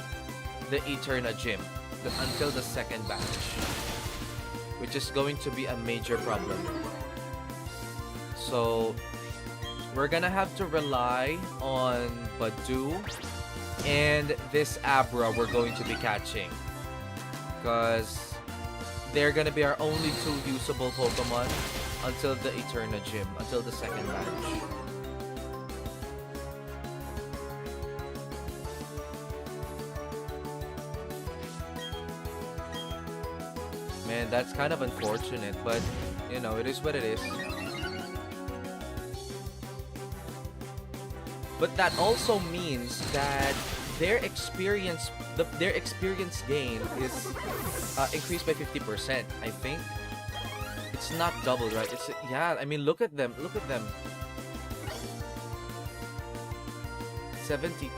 the Eterna Gym, until the second batch, which is going to be a major problem. So, we're gonna have to rely on Badu and this Abra we're going to be catching, because they're gonna be our only two usable Pokemon until the Eterna Gym, until the second batch. Man, that's kind of unfortunate, but you know, it is what it is. But that also means that their experience gain is increased by 50%, I think. It's not double, right? It's, yeah, I mean, look at them. Look at them. 72.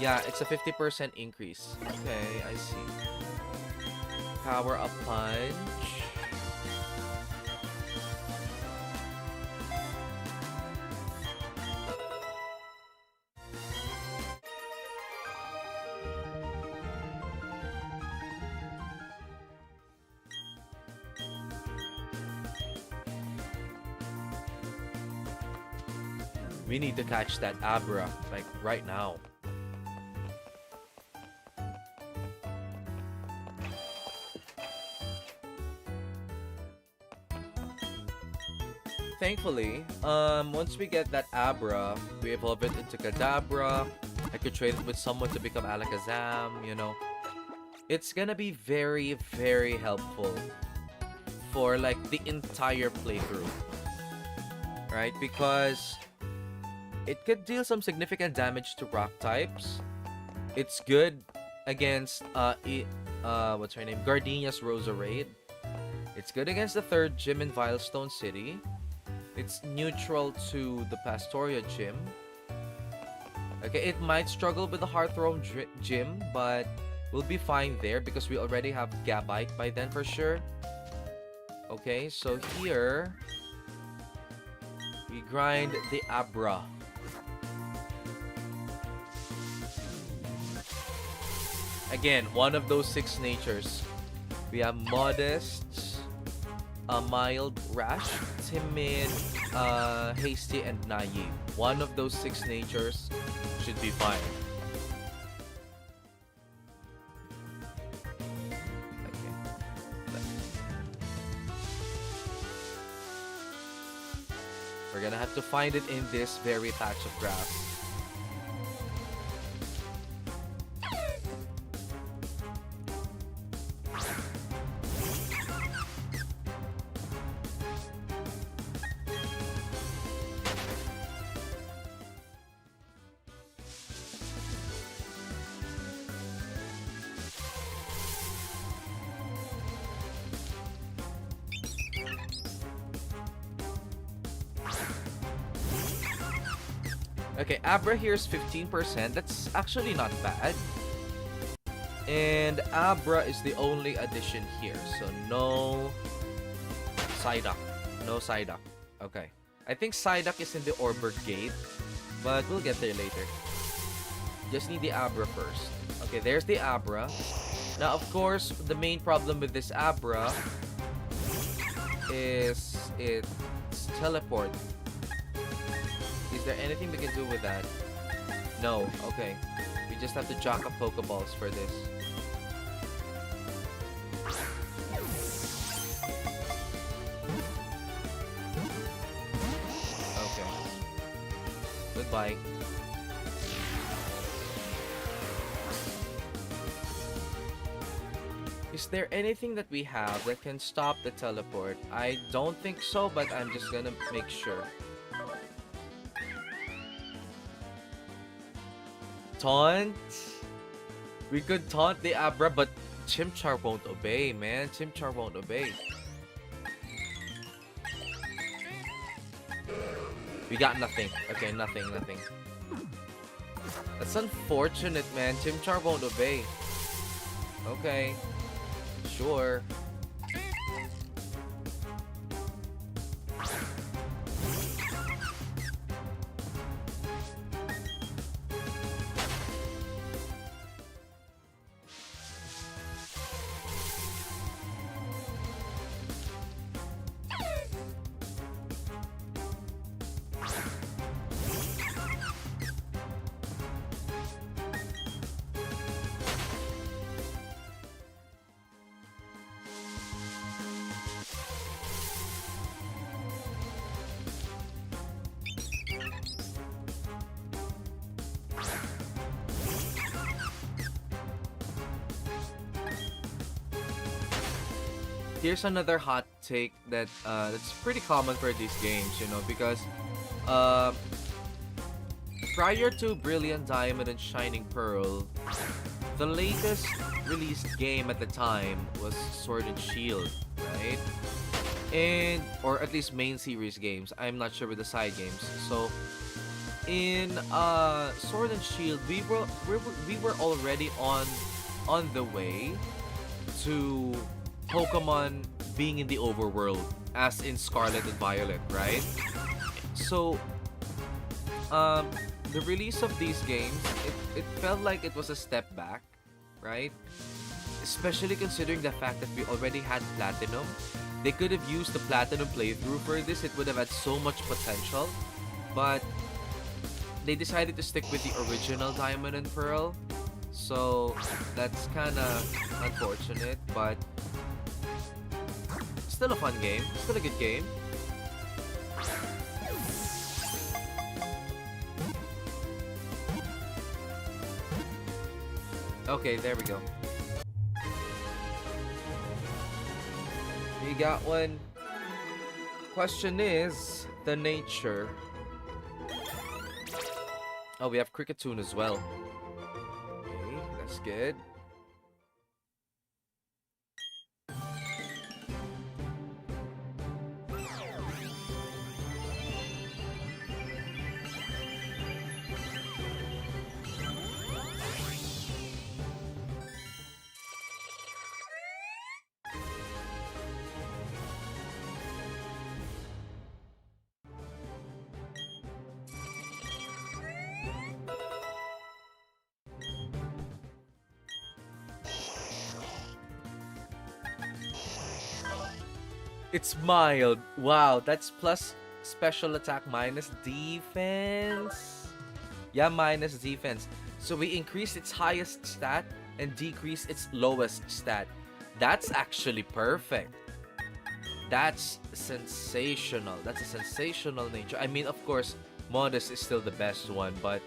Yeah, it's a 50% increase. Okay, I see. Power up punch. We need to catch that Abra, like, right now. Thankfully, once we get that Abra, we evolve it into Kadabra. I could trade it with someone to become Alakazam, you know. It's gonna be very, very helpful for, like, the entire playthrough. Right? Because it could deal some significant damage to rock types. It's good against what's her name? Gardenia's Roserade. It's good against the third gym in Vilestone City. It's neutral to the Pastoria gym. Okay, it might struggle with the Hearthstone gym, but we'll be fine there because we already have Gabite by then for sure. Okay, so here we grind the Abra. Again, one of those 6 natures. We have Modest, Mild, Rash, Timid, Hasty, and Naive. One of those 6 natures should be fine. Okay. We're gonna have to find it in this very patch of grass. Okay, Abra here is 15%. That's actually not bad. And Abra is the only addition here. So no Psyduck. No Psyduck. Okay. I think Psyduck is in the Orbert Gate, but we'll get there later. Just need the Abra first. Okay, there's the Abra. Now, of course, the main problem with this Abra is its teleport. Is there anything we can do with that? No. Okay. We just have to jock up Pokeballs for this. Okay. Goodbye. Is Is there anything that we have that can stop the teleport? I don't think so, but I'm just gonna make sure. Taunt? We could taunt the Abra, but Chimchar won't obey, man. Chimchar won't obey. We got nothing. Okay, nothing. That's unfortunate, man. Chimchar won't obey. Okay. Sure. Here's another hot take that's pretty common for these games, you know, because uh, prior to Brilliant Diamond and Shining Pearl, the latest released game at the time was Sword and Shield, right? And or at least main series games. I'm not sure with the side games. So in Sword and Shield, we were already on the way to Pokemon being in the overworld, as in Scarlet and Violet, right? So, the release of these games, it felt like it was a step back, right? Especially considering the fact that we already had Platinum. They could have used the Platinum playthrough for this, it would have had so much potential. But they decided to stick with the original Diamond and Pearl. So, that's kind of unfortunate, but still a fun game. Still a good game. Okay, there we go. We got one. Question is the nature. Oh, we have Cricketune as well. Okay, that's good. It's mild. Wow, that's plus special attack minus defense. Yeah, minus defense. So we increase its highest stat and decrease its lowest stat. That's actually perfect. That's sensational. That's a sensational nature. I mean, of course, Modest is still the best one, but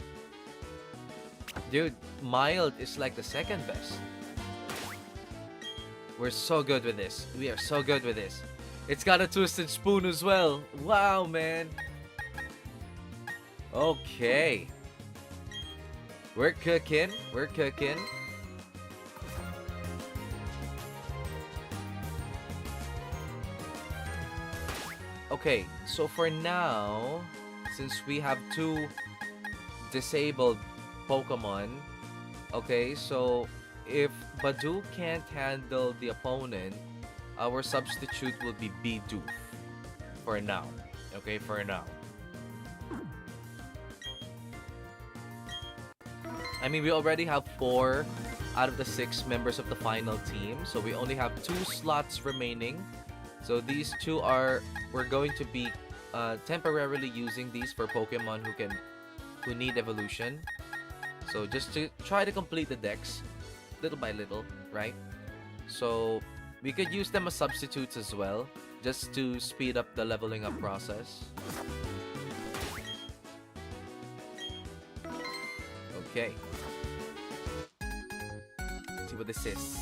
dude, mild is like the second best. We're so good with this. We are so good with this. It's got a Twisted Spoon as well. Wow, man. Okay. We're cooking. We're cooking. Okay, so for now, since we have two disabled Pokemon, okay, so if Bidoof can't handle the opponent, our substitute will be Bidoof. For now. Okay, for now. I mean, we already have 4 out of the 6 members of the final team. So we only have 2 slots remaining. So these 2 are... We're going to be temporarily using these for Pokemon who need evolution. So just to try to complete the decks. Little by little, right? So... we could use them as substitutes as well, just to speed up the leveling up process. Okay. Let's see what this is.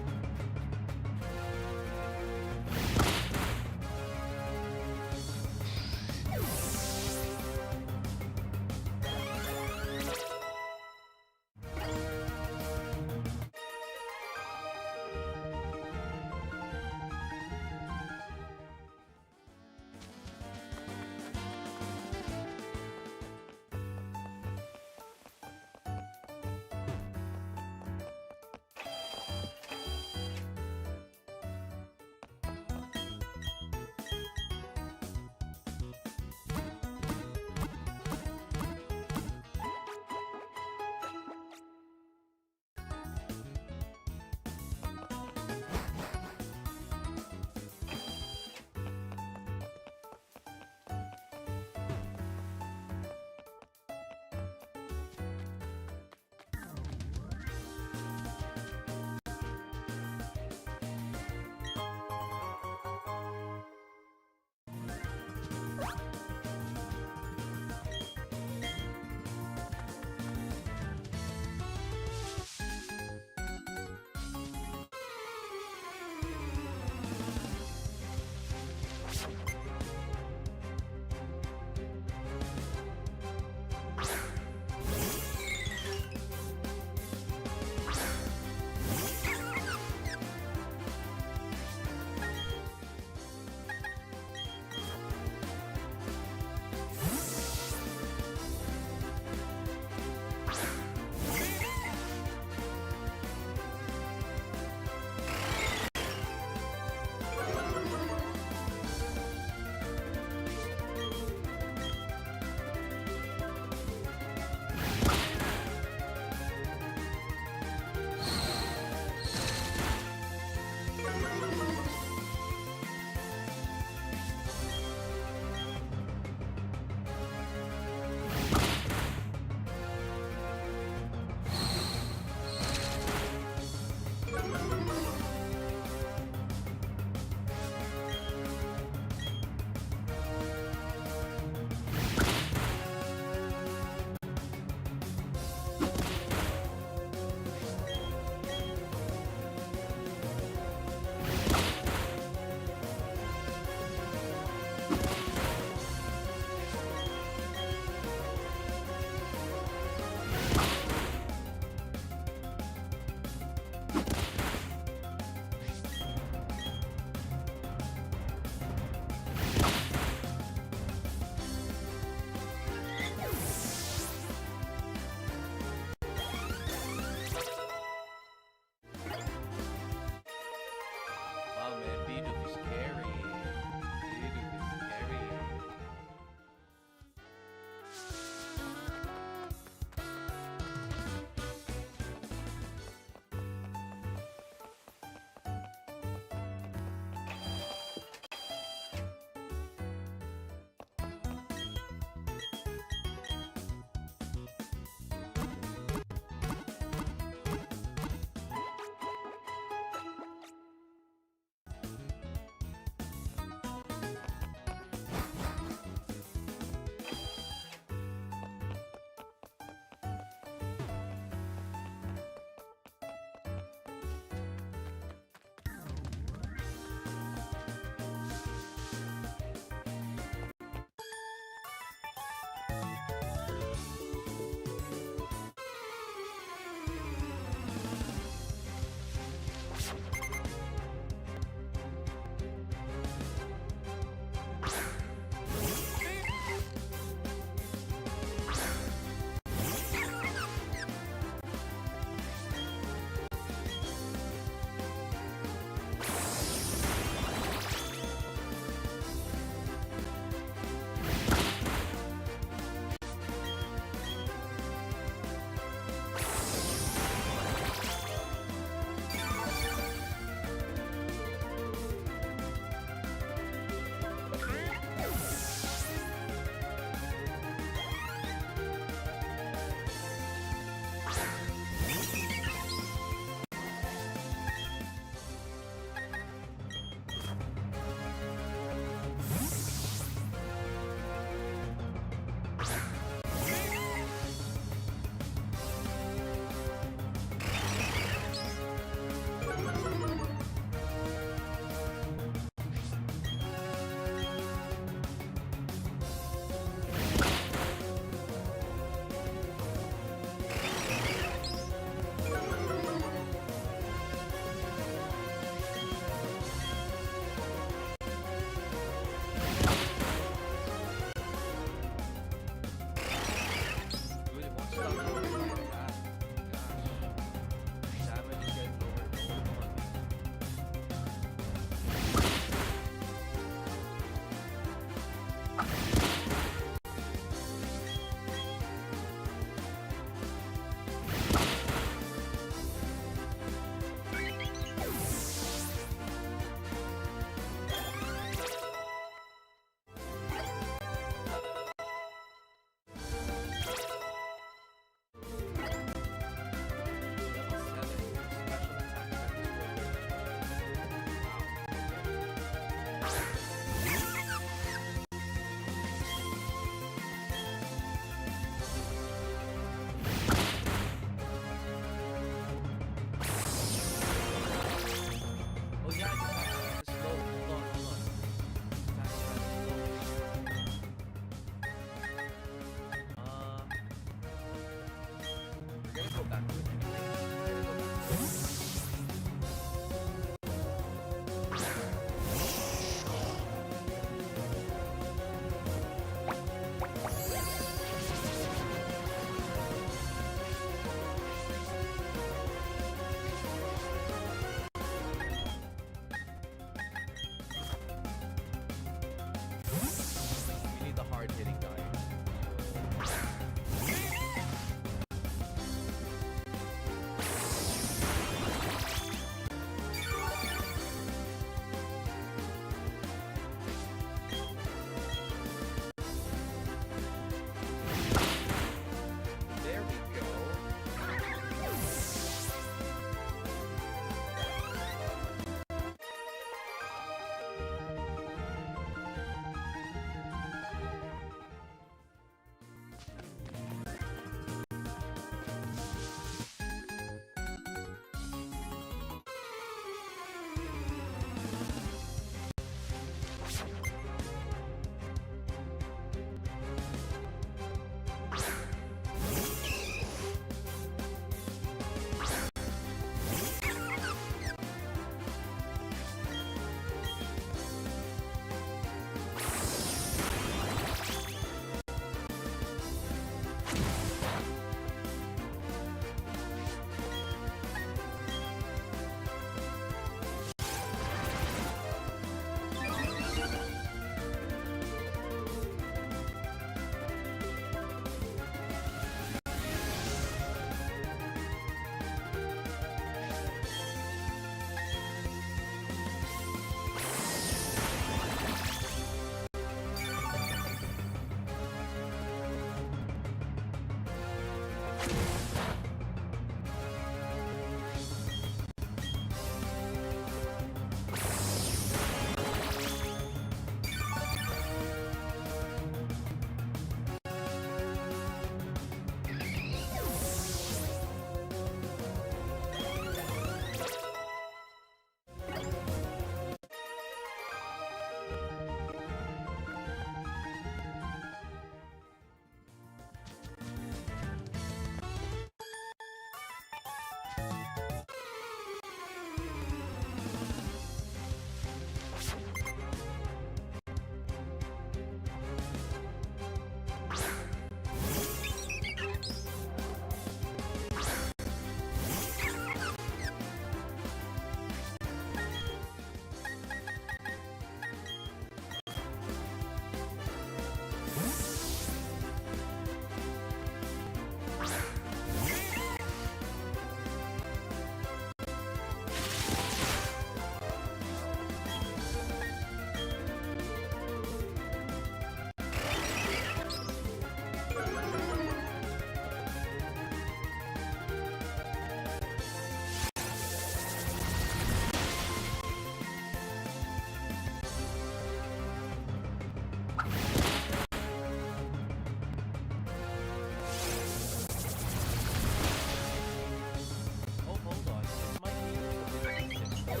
Oh, hold on. It might be a bit simple.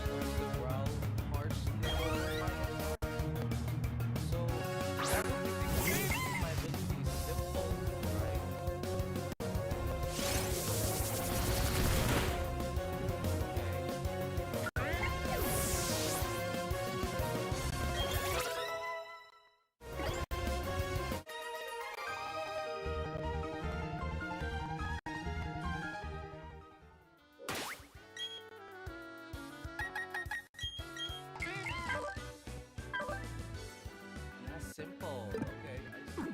Starts to growl harshly on the final part. So, probably because my ability is simple, right? Yeah, simple. Okay, I see.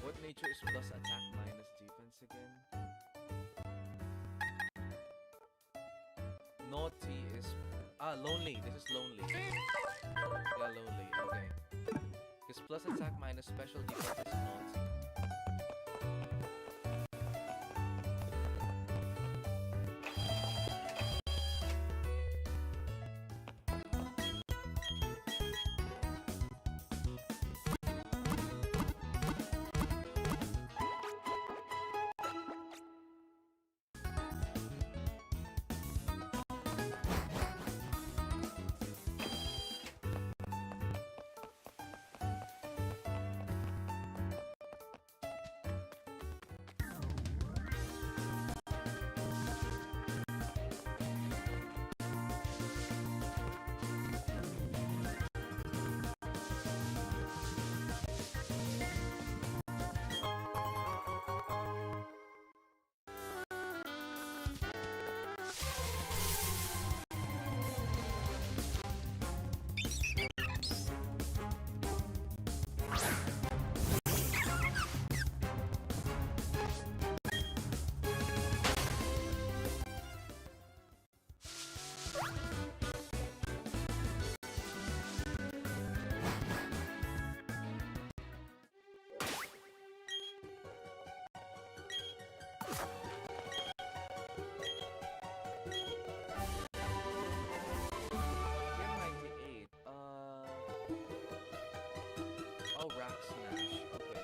What nature is plus attack minus defense again? Naughty is lonely. This is lonely. Yeah, lonely. Okay. Because plus attack minus special defense is naughty. Gear 98. Oh, Rack Smash. Okay.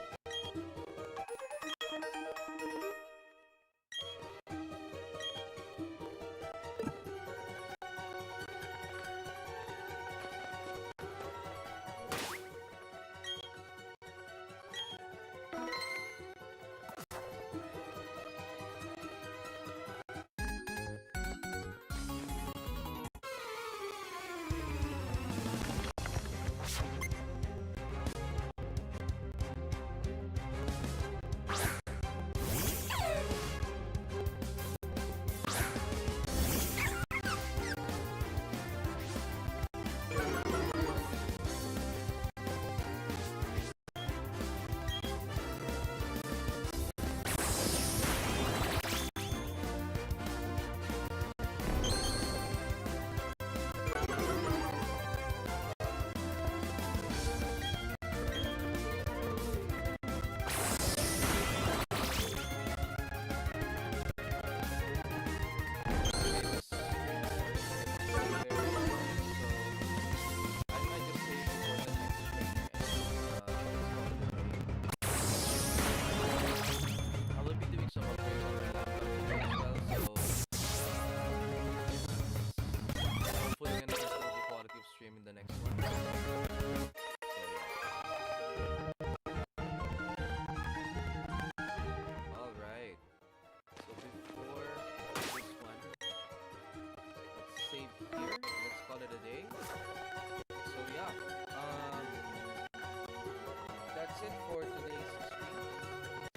the day. So yeah, that's it for today's stream.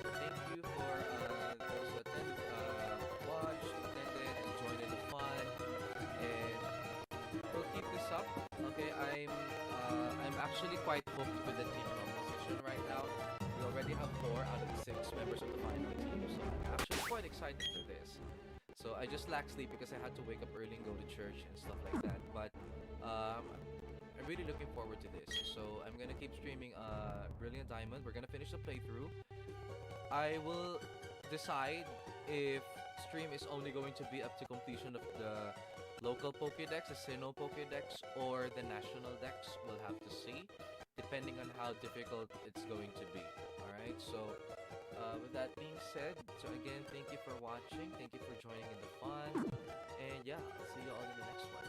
Thank you for those who watched, attended, and joined in the fun, and we'll keep this up. Okay, I'm actually quite hooked with the team composition right now. We already have 4 out of the 6 members of the final team, so I'm actually quite excited for this. So I just lack sleep because I had to wake up early and go to church and stuff like that. But I'm really looking forward to this. So I'm gonna keep streaming Brilliant Diamond. We're gonna finish the playthrough. I will decide if stream is only going to be up to completion of the local Pokédex, the Sinnoh Pokédex, or the national Dex. We'll have to see, depending on how difficult it's going to be. Alright, so with that being said, so again, thank you for watching. Thank you for joining in the fun. And yeah, I'll see you all in the next one.